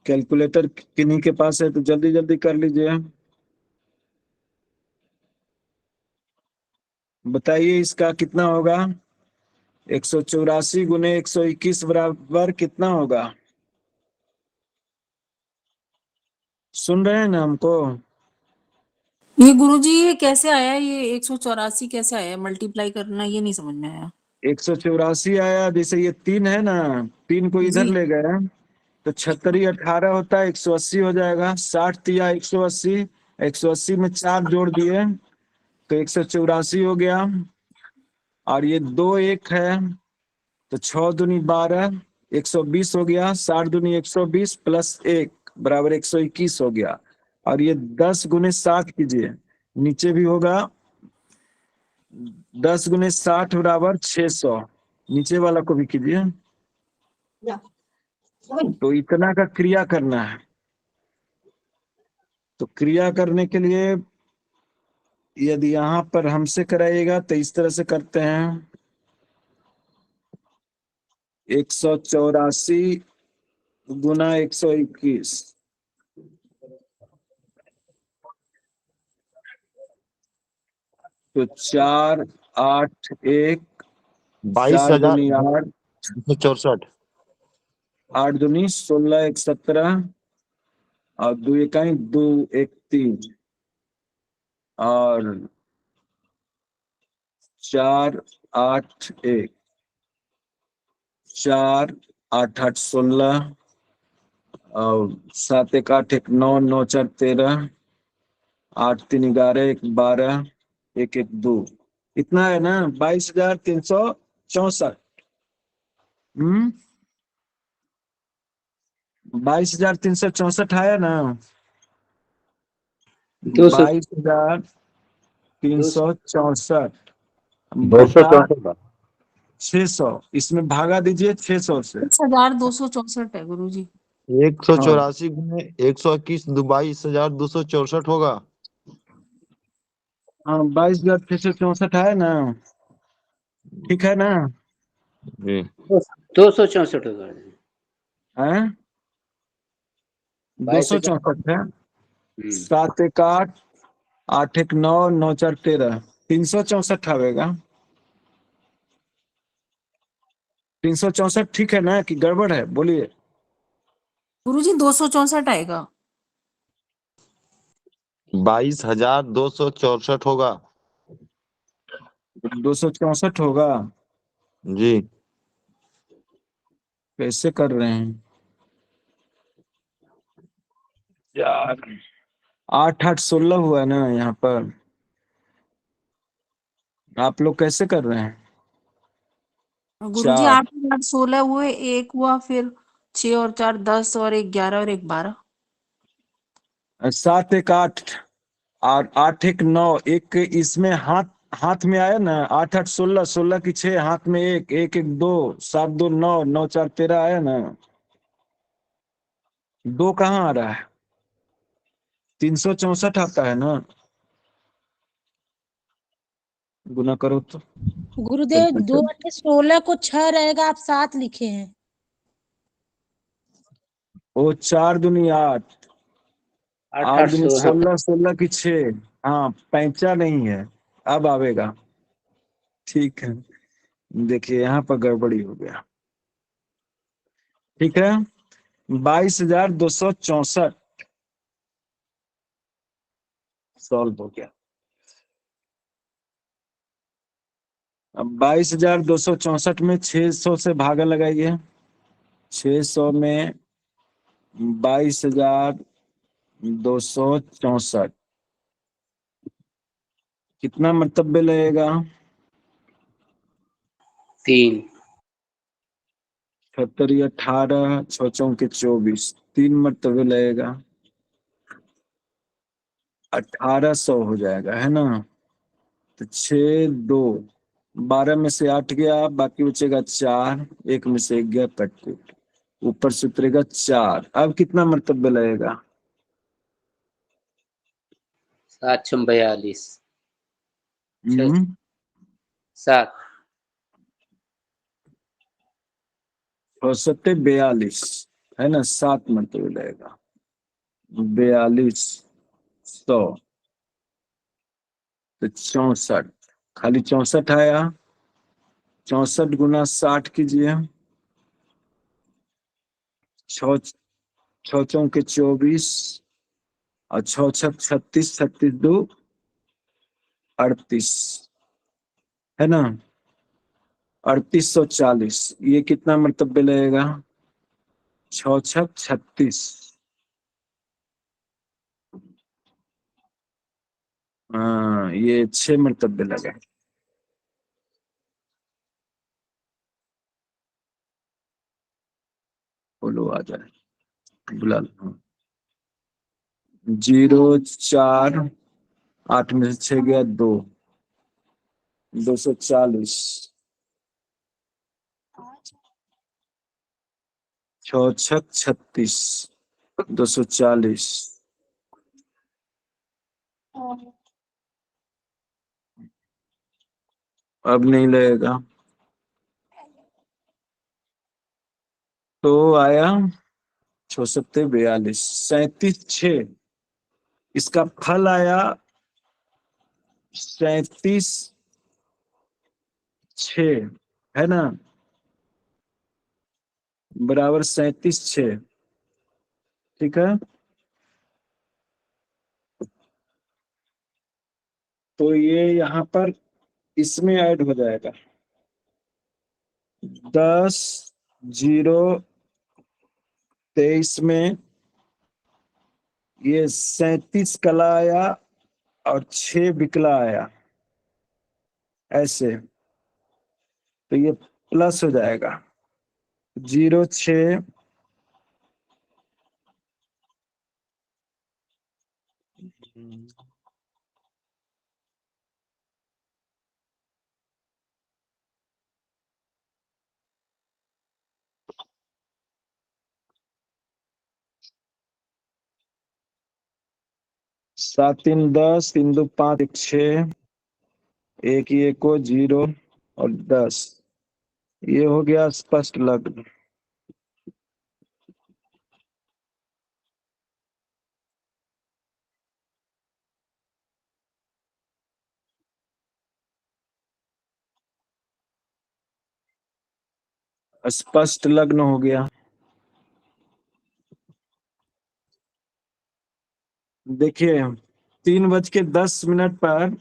कैलकुलेटर किन्हीं के पास है तो जल्दी जल्दी कर लीजिए, बताइए इसका कितना होगा। 184 गुने 121 बराबर कितना होगा, सुन रहे हैं ना हमको। ये गुरुजी ये कैसे आया, ये 184 कैसे आया, मल्टीप्लाई करना ये नहीं समझ में आया। 184 आया, जैसे ये 3 है ना, 3 को इधर जी। ले गए तो 36-18 होता है, 180 हो जाएगा, 60 तिया 180, 180 में 4 जोड़ दिए तो 184 हो गया। और ये 2 1 है तो 6 दूनी 12 120 हो गया, 60 दूनी 120 प्लस 1 बराबर 121 हो गया। और ये 10 गुने 60 कीजिए, नीचे भी होगा 10 गुने 60 बराबर 600, नीचे वाला को भी कीजिए। तो इतना का क्रिया करना है, तो क्रिया करने के लिए यदि यहाँ पर हमसे कराइएगा तो इस तरह से करते हैं, 184 गुना 121, तो 4 8 1, 4 दूनी 8, 22,264। 8 दूनी 16 1 17, और 2 इकाई 2 1 3, और 4 8 1, 4 8 8 16, और 7 1 8 1 9, 9 4 13, 8 3 11 1 12, 1 1 2, इतना है ना 22,364। 22,364 आया ना, 200 22,364 बटा 264 600, इसमें भागा दीजिए 600 से। 2264 है गुरुजी। 184 गुने 121 22,264 होगा। हाँ 22,664 है ना, ठीक है ना? जी 264 होगा। है 22,000। 264 है। 7 1 8, 8 1 9, 9 4 13, 364 आवेगा। 364 ठीक है ना कि गड़बड़ है, बोलिए। गुरुजी 264 आएगा। 22,264 होगा। 264 होगा। जी कैसे कर रहे हैं यार? 8 8 16 हुआ ना यहाँ पर, आप लोग कैसे कर रहे हैं? गुरुजी 4 8 8 16 हुए, एक हुआ, फिर 6 और 4 10, और एक 11 और एक 12। 7 1 8, और 8 1 9, एक इसमें हाथ हाथ में आया ना, 8 8 16, 16 की 6, हाथ में 1 1 1 2, 7 2 9, 9 4 13 आया ना। 2 कहाँ आ रहा है? 364 आता है ना, गुना करो तो। गुरुदेव 2 8 16 को 6 रहेगा, आप 7 लिखे हैं। वो 4 दूनी 8, 8 दूनी 800। हाँ 16, 16 की 6, हाँ पैंचा नहीं है, अब आवेगा। ठीक है, देखिए यहाँ पर गड़बड़ी हो गया। ठीक है, 22,264 सॉल्व हो गया। अब 22,264 में 600 से भागा लगाइए। 600 में 22,264 कितना मर्तबे लगेगा? 3। 78 18, 6 चौके 24, 3 मर्तबे लगेगा। 1800 हो जाएगा, है ना? तो 6 2, 12 में से 8 गया, बाकी बचेगा 4, 1 में से 1 गया, कट ऊपर से उतरेगा 4। अब कितना मर्तबे लगेगा? 7 6 42। 7 7। 7 42, है ना? 7 मर्तबे लगेगा। 4200 तो 64, खाली 64 आया। 64 गुना 60 कीजिए। 6 6 चौके 24, और 6 6 36, 36 2 38, है ना? 3840, ये कितना मर्तबे लगेगा? 6 6 36, हाँ ये 6 मर्तबे लगे। बोलो आ जाए, बुला लो। 0 4, 8 में से 6 गया 2, 240, 6 6 36, 240, अब नहीं लगेगा। तो आया 642 37/6, इसका फल आया 37/6, है ना, बराबर 37/6। ठीक है, तो ये यहाँ पर इसमें ऐड हो जाएगा 10/0/23 में ये 37 कला आया और 6 बिकला आया, ऐसे, तो ये प्लस हो जाएगा 0/6 7 3 10 3 2 5 1 6 1 ये को 0 और 10, ये हो गया स्पष्ट लग्न। स्पष्ट लग्न हो गया। देखिए 3:10 पर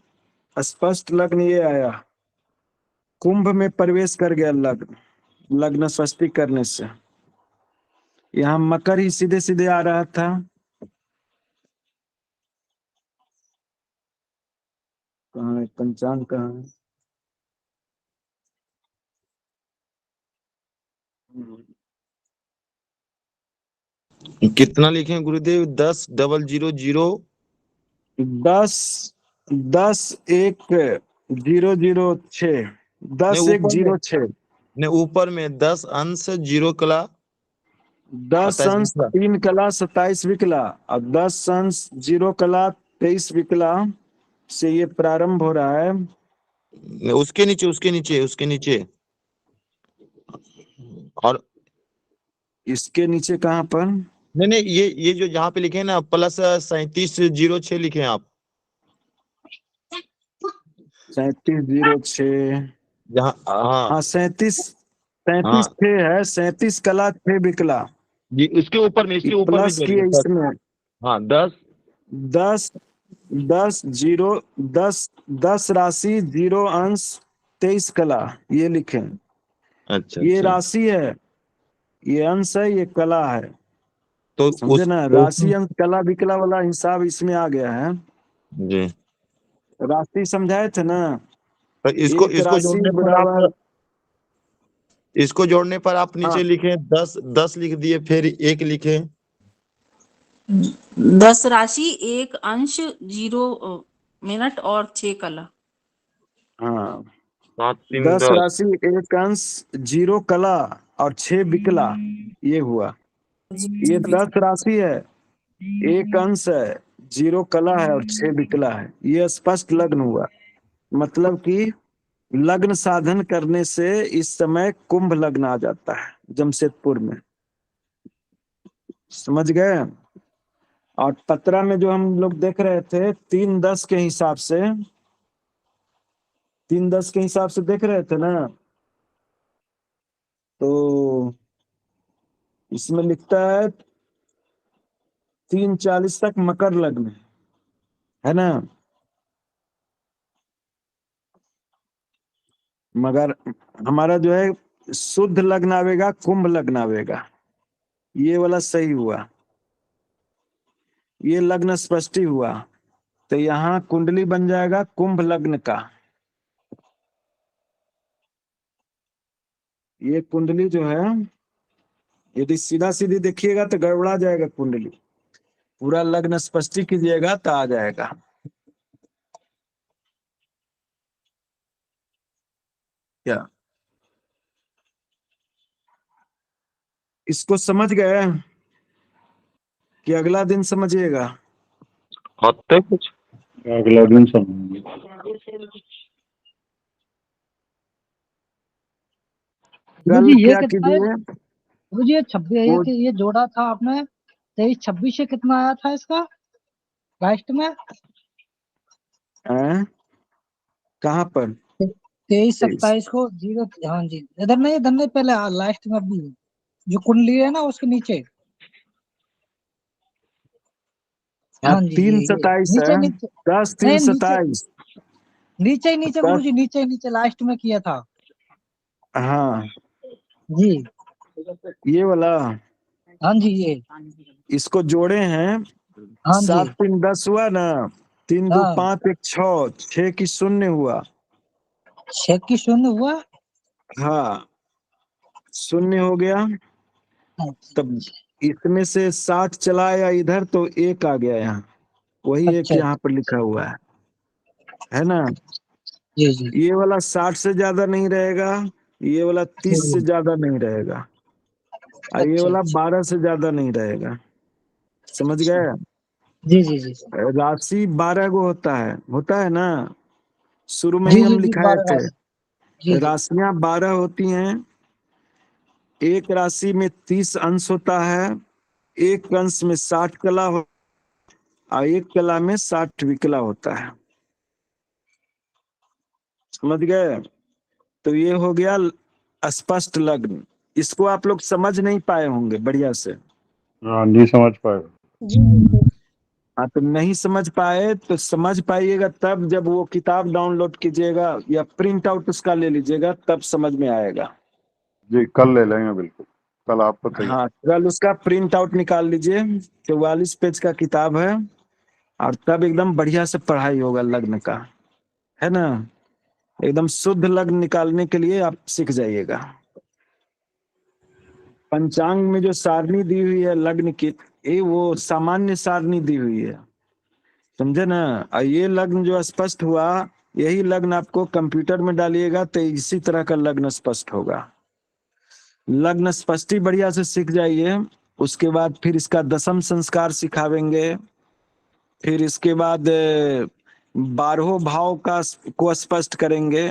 स्पष्ट लग्न ये आया, कुंभ में प्रवेश कर गया लग्न, लग्न स्पष्टीकरण करने से। यहाँ मकर ही सीधे सीधे आ रहा था, कहाँ है पंचांग, कहाँ है? कितना लिखे हैं गुरुदेव? 10,000 10,1,006 10,1,06 ने ऊपर में 10 अंश 0 कला 10 28 अंश दूसरा 3 कला 27 विकला और 10 अंश 0 कला 23 विकला से ये प्रारंभ हो रहा है। उसके नीचे और इसके नीचे कहाँ पर? नहीं, ये जो यहाँ पे लिखे हैं ना, प्लस 3706 लिखे हैं आप 3706, जहाँ। हाँ हाँ 37 हाँ 6 है, 37 कला 6 विकला, जी, इसके ऊपर में प्लस जोड़िए किए सर। इसमें हाँ 10 10 10 0 10 राशि 0 अंश 23 कला, ये लिखे। अच्छा ये अच्छा, राशि है, ये अंश है, ये कला है, तो समझे ना, राशि अंश कला विकला वाला हिसाब इसमें आ गया है। जी, राशि समझाए थे ना, तो इसको एक इसको राशि जोड़ने पर बराबर, आप इसको जोड़ने पर आप नीचे हाँ लिखे 10 लिख दिए, फिर 1 लिखे 10 राशि 1 अंश 0 मिनट और 6 कला। हाँ 7 3 10 10। राशि 1 अंश 0 कला और 6 विकला, ये हुआ। ये 10 राशि है, 1 अंश है, 0 कला है और 6 विकला है, ये स्पष्ट लग्न हुआ। मतलब कि लग्न साधन करने से इस समय कुंभ लग्न आ जाता है जमशेदपुर में, समझ गए। और पतरा में जो हम लोग देख रहे थे 3-10 के हिसाब से, 3-10 के हिसाब से देख रहे थे ना, तो इसमें लिखता है 3:40 तक मकर लग्न है ना, मगर हमारा जो है शुद्ध लग्न आवेगा, कुंभ लग्न आवेगा, ये वाला सही हुआ, ये लग्न स्पष्टी हुआ, तो यहाँ कुंडली बन जाएगा कुंभ लग्न का। ये कुंडली जो है, यदि सीधा सीधी देखिएगा तो गड़बड़ा जाएगा कुंडली, पूरा लग्न स्पष्टी कीजिएगा तो आ जाएगा। क्या इसको समझ गए कि अगला दिन समझिएगा? होते कुछ अगला दिन समझेंगे। कल क्या कीजिए, गुरुजी ये 26 वो ये जोड़ा था आपने 23-26 से कितना आया था इसका लास्ट में? कहाँ पर 23-27 को जीरो, हाँ जी इधर नहीं पहले लास्ट में अभी जो कुंडली है ना उसके नीचे। हाँ, हाँ जी 3-27 नीचे है। नीचे 10-3-27। नीचे ही नीचे 10। गुरुजी नीचे लास्ट में किया था। हाँ जी ये वाला हाँ जी ये इसको जोड़े हैं। हाँ जी 7-3-10 हुआ ना, 3-2 हाँ 5 1 6 6 की 0 हुआ। 6 की 0 हुआ। हाँ 0 हो गया। तब इसमें से 60 चला आया इधर तो 1 आ गया यहाँ, वही एक अच्छा यहाँ पर लिखा हुआ है ना। जी जी ये वाला 60 से ज्यादा नहीं रहेगा, ये वाला 30 से ज्यादा नहीं रहेगा, और ये अच्छा वाला अच्छा 12 से ज्यादा नहीं रहेगा। समझ गए। जी जी जी राशि 12 गो होता है ना, शुरू में जी ही जी हम जी लिखाए 12 थे। राशि। जी जी राशियां 12 होती हैं। एक राशि में 30 अंश होता है, एक अंश में 60 कला और एक कला में 60 विकला होता है। समझ गए। तो ये हो गया स्पष्ट लग्न। इसको आप लोग समझ नहीं पाए होंगे बढ़िया से। हाँ नहीं समझ पाएगा। जी जी हाँ तो नहीं समझ पाए तो समझ पाइएगा तब, जब वो किताब डाउनलोड कीजिएगा या प्रिंट आउट उसका ले लीजिएगा, तब समझ में आएगा। जी कल ले लेंगे बिल्कुल, कल आप बताइए। हाँ कल उसका प्रिंट आउट निकाल लीजिए, 44 पेज का किताब है, और तब एकदम बढ़िया से पढ़ाई होगा लग्न का, है ना। एकदम शुद्ध लग्न निकालने के लिए आप सीख जाइएगा। पंचांग में जो सारणी दी हुई है लग्न की, ये वो सामान्य सारणी दी हुई है, समझे ना। और ये लग्न जो स्पष्ट हुआ, यही लग्न आपको कंप्यूटर में डालिएगा तो इसी तरह का लग्न स्पष्ट होगा। लग्न स्पष्टी बढ़िया से सीख जाइए। उसके बाद फिर इसका दशम संस्कार सिखावेंगे। फिर इसके बाद 12 भाव को स्पष्ट करेंगे।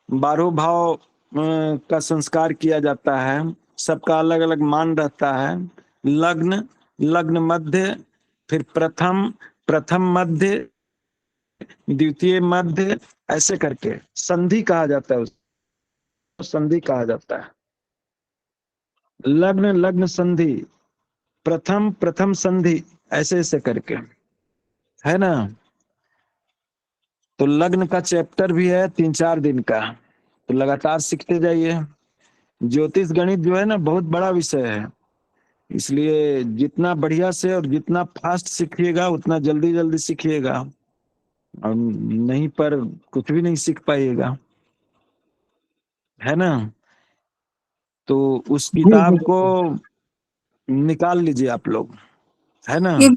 12 भाव का संस्कार किया जाता है, सबका अलग अलग मान रहता है। लग्न, लग्न मध्य, फिर प्रथम मध्य, द्वितीय मध्य, ऐसे करके संधि कहा जाता है, उसको संधि कहा जाता है। लग्न लग्न संधि, प्रथम संधि, ऐसे ऐसे करके, है ना। तो लग्न का चैप्टर भी है 3-4 दिन का, तो लगातार सीखते जाइए। ज्योतिष गणित जो है ना बहुत बड़ा विषय है, इसलिए जितना बढ़िया से और जितना फास्ट सीखिएगा उतना जल्दी जल्दी सीखिएगा, और नहीं पर कुछ भी नहीं सीख पाइएगा, है ना। तो उस जी जी किताब को निकाल लीजिए आप लोग, है ना। ये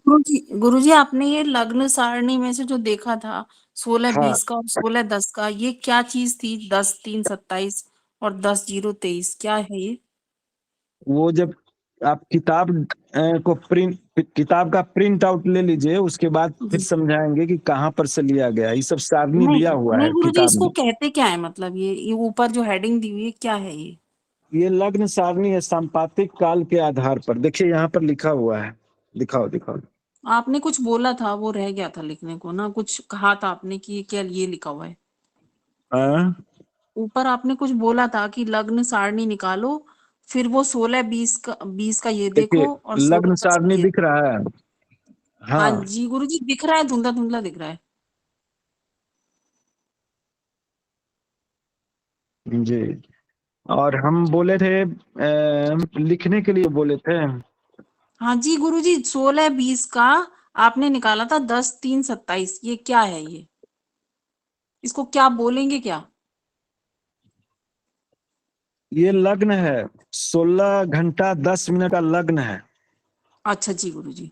गुरुजी आपने ये लग्न सारणी में से जो देखा था 16-20 का और 16-10 का, ये क्या चीज थी? 10-3-27 और 10-0-23 क्या है ये? वो जब आप किताब का प्रिंट आउट ले लीजिए, उसके बाद फिर जी समझाएंगे कि कहाँ पर से लिया गया। ये सब सारणी नहीं दिया हुआ नहीं है गुरुजी, किताब इसको में। कहते क्या है? मतलब ये ऊपर जो हेडिंग दी हुई है क्या है ये? ये लग्न सारणी है संपातिक काल के आधार पर। देखिए यहाँ पर लिखा हुआ है, दिखाओ दिखाओ। आपने कुछ बोला था, वो रह गया था लिखने को ना, कुछ कहा था आपने कि क्या ये लिखा हुआ है हाँ? ऊपर? आपने कुछ बोला था कि लग्न सारणी निकालो, फिर वो 16-20 का ये देखिए देखो और लग्न 16-10 का सारणी ये। दिख रहा है। हाँ हाँ जी गुरुजी दिख रहा है, धुंधला धुंधला दिख रहा है। जी। और हम बोले थे लिखने के लिए बोले थे। हाँ जी गुरुजी 16-20 का आपने निकाला था, 10-3-27, ये क्या है ये? इसको क्या बोलेंगे क्या? ये लग्न है, 16 घंटा 10 मिनट का लग्न है। अच्छा जी गुरुजी।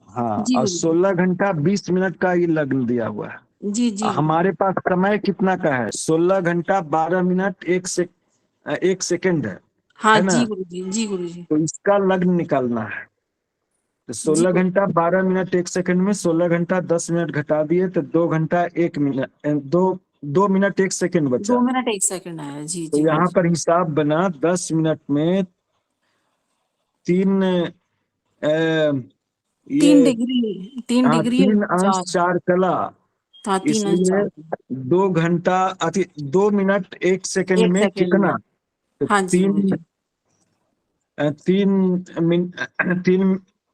हाँ, जी और गुरुजी। 16 घंटा 20 मिनट का ही लग्न दिया हुआ है। जी जी हमारे गुरुजी। पास समय कितना का है? 16 घंटा 12 मिनट 1 सेकेंड हाँ है ना। जी गुरुजी। जी गुरुजी। तो इसका लग्न निकालना है। तो जी 16 घंटा 12 मिनट 1 सेकेंड में 16 घंटा 10 मिनट घटा दिए तो 2 घंटा 1 मिनट 2 मिनट 1 सेकेंड 2 बचा। मिनट 1 सेकंड आया। जी तो जी यहाँ गुरुजी। पर हिसाब बना 10 मिनट में 3 तीन ये डिग्री, 3 डिग्री 3 अंश 4। 4 कला, हाँ, 3 अंश 4। इसलिए 2 घंटा 2 मिनट 1 सेकंड एक में सेकेंड कितना? में। तो हाँ जी गुरुजी। 3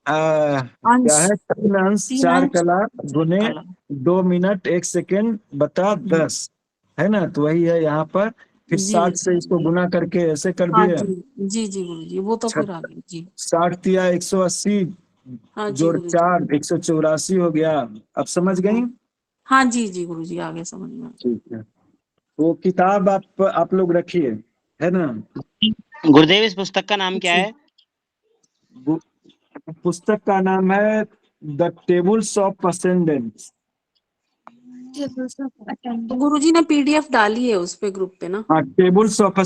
क्या अंश, है? 3 अंश 3 4 अंश कला 4 गुने कला। 2 मिनट 1 सेकंड बटा 10, है ना? तो वही है यहाँ पर। फिर जी 60 से इसको गुना करके ऐसे कर हाँ दिए। जी। जी जी गुरुजी, वो तो फिर आ गई जी। 60 दिया 180 हाँ जी जोड़ गुरुजी। 4 184 हो गया। अब समझ गई? हाँ जी जी गुरुजी, आगे समझ में। ठीक है। वो किताब आप लोग रखिए, है ना? गुरुदेव इस पुस्तक का नाम क्या जी। है? वो पुस्तक का नाम है द टेबल्स ऑफ असेंडेंस। तो गुरुजी ने पीडीएफ डाली है उस पे ग्रुप पे ना। हाँ, टेबल्स ऑफ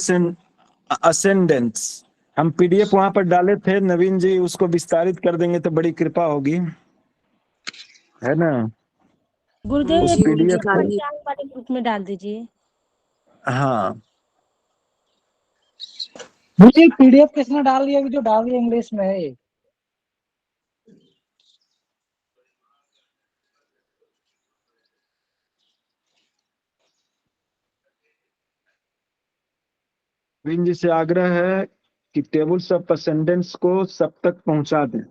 असेंडेंस। हम पीडीएफ वहां पर डाले थे, नवीन जी उसको विस्तारित कर देंगे तो बड़ी कृपा होगी, है ना? गुरुदेव उस ये जी गुरुजी पीडीएफ को, डालिए। पंचांग वाले ग्रुप में डाल दीजिए। हाँ मुझे पीडीएफ किसने डाल दिया? अभी जो डाल दिया इंग्लिश में है ये। नवीन जी से आग्रह है कि टेबल्स ऑफ असेंडेंस को सब तक पहुंचा दें।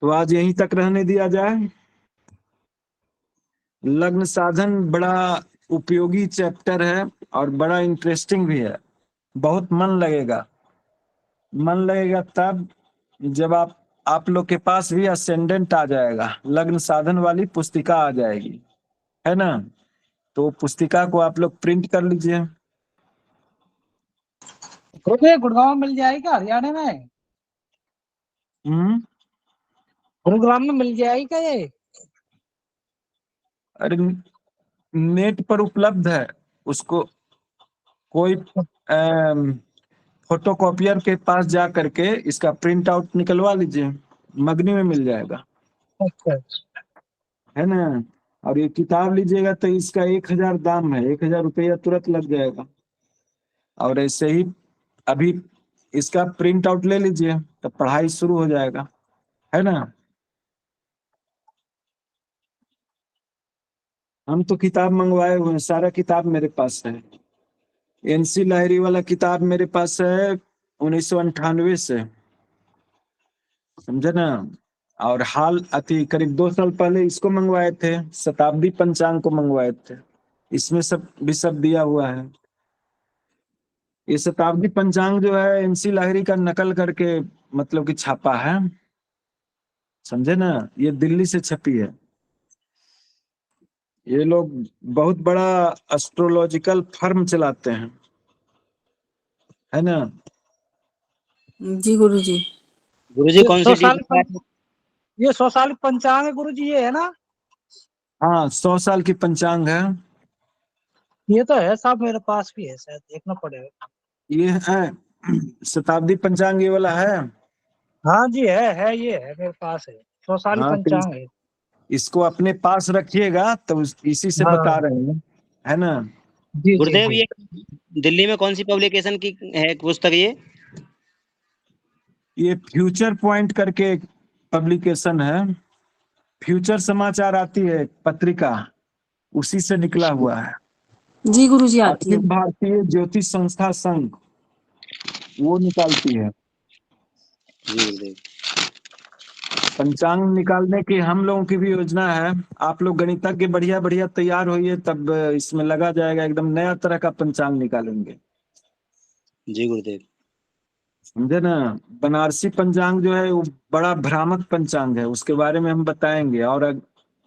तो आज यहीं तक रहने दिया जाए। लग्न साधन बड़ा उपयोगी चैप्टर है और बड़ा इंटरेस्टिंग भी है। बहुत मन लगेगा तब जब आप लोग के पास भी असेंडेंट आ जाएगा, लग्न साधन वाली पुस्तिका आ जाएगी, है ना? तो पुस्तिका को आप लोग प्रिंट कर लीजिए। गुरुदेव गुड़गांव में मिल जाएगी क्या, हरियाणा में? हम्म। गुरुग्राम में मिल जाएगी क्या ये? अरे नेट पर उपलब्ध है। उसको कोई फोटोकॉपियर के पास जा करके इसका प्रिंट आउट निकलवा लीजिए, मगनी में मिल जाएगा, अच्छा। है ना? और ये किताब लीजिएगा तो इसका 1000 दाम है, 1000 रुपया तुरंत लग जाएगा। और ऐसे ही अभी इसका प्रिंट आउट ले लीजिए तो पढ़ाई शुरू हो जाएगा, है ना? हम तो किताब मंगवाए हुए हैं, सारा किताब मेरे पास है। एनसी लाहिरी वाला किताब मेरे पास है 1998 से, समझे ना? और हाल अति करीब 2 साल पहले इसको मंगवाए थे, शताब्दी पंचांग को मंगवाए थे। इसमें सब दिया हुआ है। ये शताब्दी पंचांग जो है एनसी लाहिरी का नकल करके मतलब कि छापा है, समझे ना? ये दिल्ली से छपी है। ये लोग बहुत बड़ा एस्ट्रोलॉजिकल फर्म चलाते हैं, है ना? जी गुरुजी। गुरुजी ये कौन सी 100 टीम साल ये 100 साल पंचांग है गुरुजी, ये है ना? हाँ, 100 साल की पंचांग है। ये तो है साहब, मेरे पास भी है, शायद देखना पड़ेगा। ये है शताब्दी पंचांग, ये वाला है। हाँ जी, है ये है मेरे पास है, 100 साल हाँ, तो पंचांग है। इसको अपने पास रखिएगा तो इसी से बता हाँ रहे हैं, है ना? जी जी गुरुदेव जी। ये दिल्ली में कौन सी पब्लिकेशन की है पुस्तक ये? ये फ्यूचर पॉइंट करके एक पब्लिकेशन है। फ्यूचर समाचार आती है पत्रिका, उसी से निकला हुआ है। जी गुरुजी आती है। अखिल भारतीय ज्योतिष संस्था संघ वो निकालती है। जी गुरुदेव। पंचांग निकालने की हम लोगों की भी योजना है। आप लोग गणितज्ञ बढ़िया बढ़िया तैयार होइए, तब इसमें लगा जाएगा, एकदम नया तरह का पंचांग निकालेंगे, जी गुरुदेव। समझे ना? बनारसी पंचांग जो है वो बड़ा भ्रामक पंचांग है, उसके बारे में हम बताएंगे। और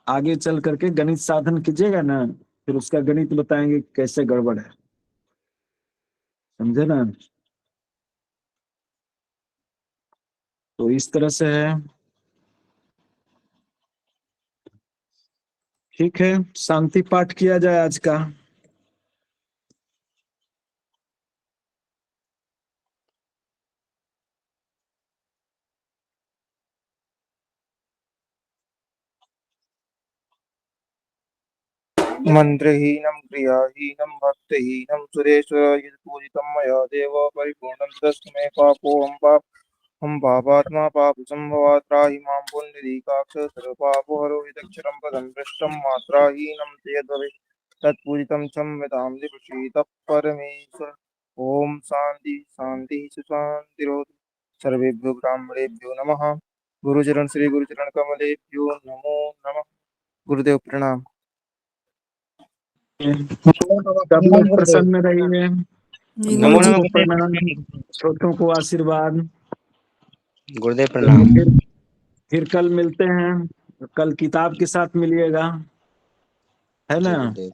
आगे चल करके गणित साधन कीजिएगा ना, फिर उसका गणित बताएंगे कैसे गड़बड़ है, समझे ना? तो इस तरह से है। ठीक है, शांति पाठ किया जाए आज का। मंत्रहीनं क्रियाहीनं भक्तिहीनं सुरेश्वर यत्पूजितं मया देव परिपूर्णं तस्मै पापोऽहं पापात्मा पापसम्भवात् त्राहि मां पुण्डरीकाक्ष सर्वपापहरो यदक्षरं पदं भ्रष्टं मात्राहीनं च यद्भवेत् तत्पूजितं क्षम्यतां प्रसीद परमेश्वर। ओम शांति शांति सुशांतिरोधि। सर्वेभ्यो ब्राह्मणेभ्यो नमः। गुरुचरण श्री गुरुचरण कमलेभ्यो नमो नमः। गुरुदेव प्रणाम। सब लोग प्रसन्न रहिए। जी नमो गुरुजी। नमः को प्रणाम, छोटों को आशीर्वाद। गुरुदेव प्रणाम। फिर कल मिलते हैं। कल किताब के साथ मिलिएगा, है जी ना। गुरुदेव।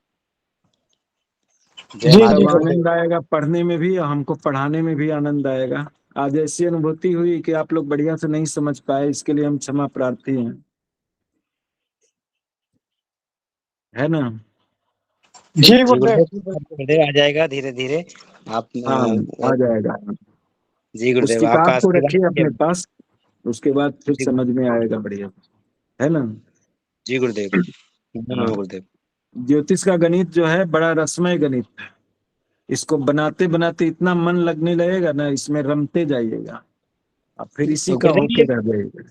जय जी माता जी तब दी। गुरुदेव। आनंद आएगा, पढ़ने में भी और हमको पढ़ाने में भी आनंद आएगा। आज ऐसी अनुभूति हुई कि आप लोग बढ़िया से नहीं समझ पाए, इसके लिए हम क्षमा प्रार्थी हैं, है ना। जी जी गुरुदेव। गुरुदेव। गुरुदेव आ जाएगा धीरे धीरे। आप हाँ, आ जाएगा। जी उस गुरुदेव आपका किताब को आशीर्वाद रखिए है। अपने पास, उसके बाद फिर जी समझ में आएगा बढ़िया, है ना। जी गुरुदेव। नमो हाँ, नमः गुरुदेव। ज्योतिष का गणित जो है बड़ा रसमय गणित है। इसको बनाते बनाते इतना मन लगने लगेगा ना, इसमें रमते जाइएगा, अब फिर इसी का गुरुदेव होके ये रह जाएगा।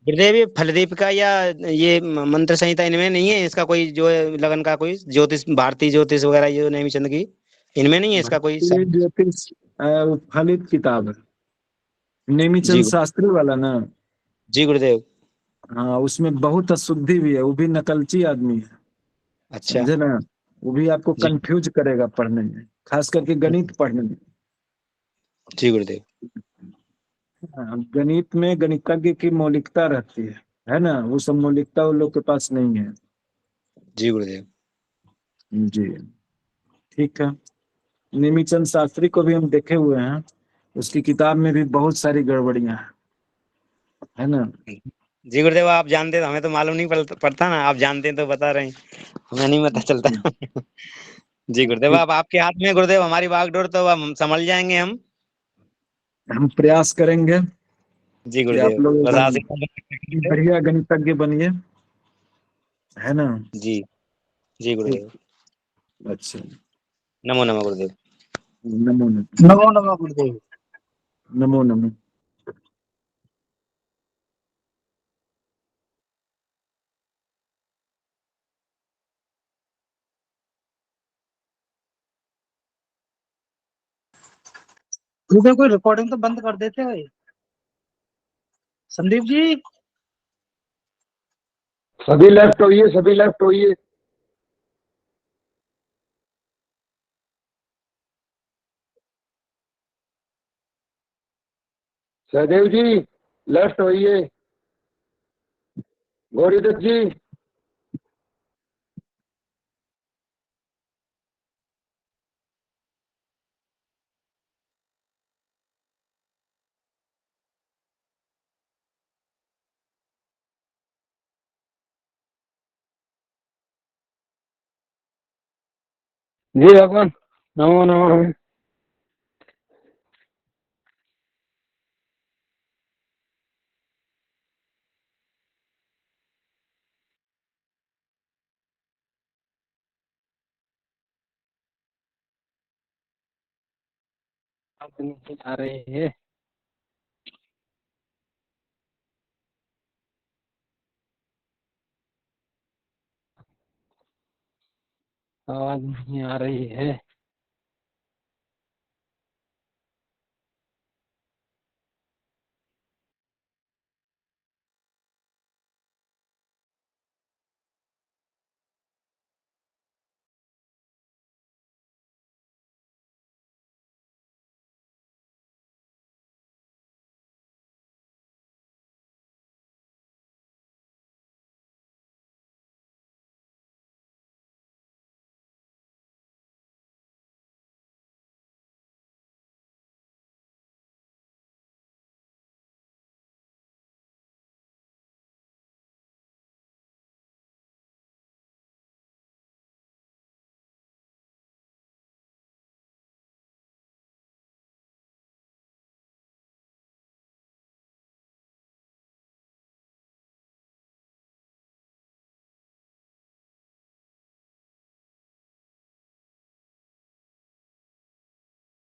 गुरुदेव ये फलदीप का या ये मंत्र संहिता इनमें नहीं है इसका कोई जो है लगन का कोई ज्योतिष भारतीय ज्योतिष वगैरह ये नेमीचंद की इनमें नहीं है इसका कोई भारतीय ज्योतिष वो फलित किताब है, नेमीचंद जी शास्त्री वाला ना। जी गुरुदेव। हाँ, उसमें बहुत अशुद्धि भी है, वो भी नकलची आदमी है, अच्छा। समझे ना। वो भी आपको जी कंफ्यूज करेगा पढ़ने में, खास करके गणित पढ़ने में। जी गुरुदेव। हाँ, गणित में गणितज्ञ की मौलिकता रहती है ना। वो सब मौलिकता उन लोग के पास नहीं है। जी गुरुदेव। जी, ठीक है। नेमीचंद शास्त्री को भी हम देखे हुए हैं, उसकी किताब में भी बहुत सारी गड़बड़ियां हैं, है ना। जी गुरुदेव आप जानते तो हमें तो मालूम नहीं पड़ता ना, आप जानते हैं तो बता रहे हैं, हमें नहीं पता चलता। जी गुरुदेव ठीक, अब आपके हाथ में गुरुदेव हमारी बागडोर तो अब हम संभल जाएंगे हम। हम प्रयास करेंगे जी कि आप गुरुदेव लोग बस एकदम आशीर्वाद। बढ़िया गणितज्ञ बनिए, है ना। जी जी ठीक, गुरुदेव। अच्छा। नमो नमः गुरुदेव। नमो नमः। नमो नमः गुरुदेव। नमो नमः। गुरुदेव कोई रिकॉर्डिंग तो बंद कर देते हैं संदीप जी। सभी लेफ्ट होइए, सभी लेफ्ट होइए। सहदेव जी लेफ्ट होइए। गौरीदत्त जी जी भगवान। नमो नमः। आप नीचे आ रहे हैं। आवाज नहीं आ रही है।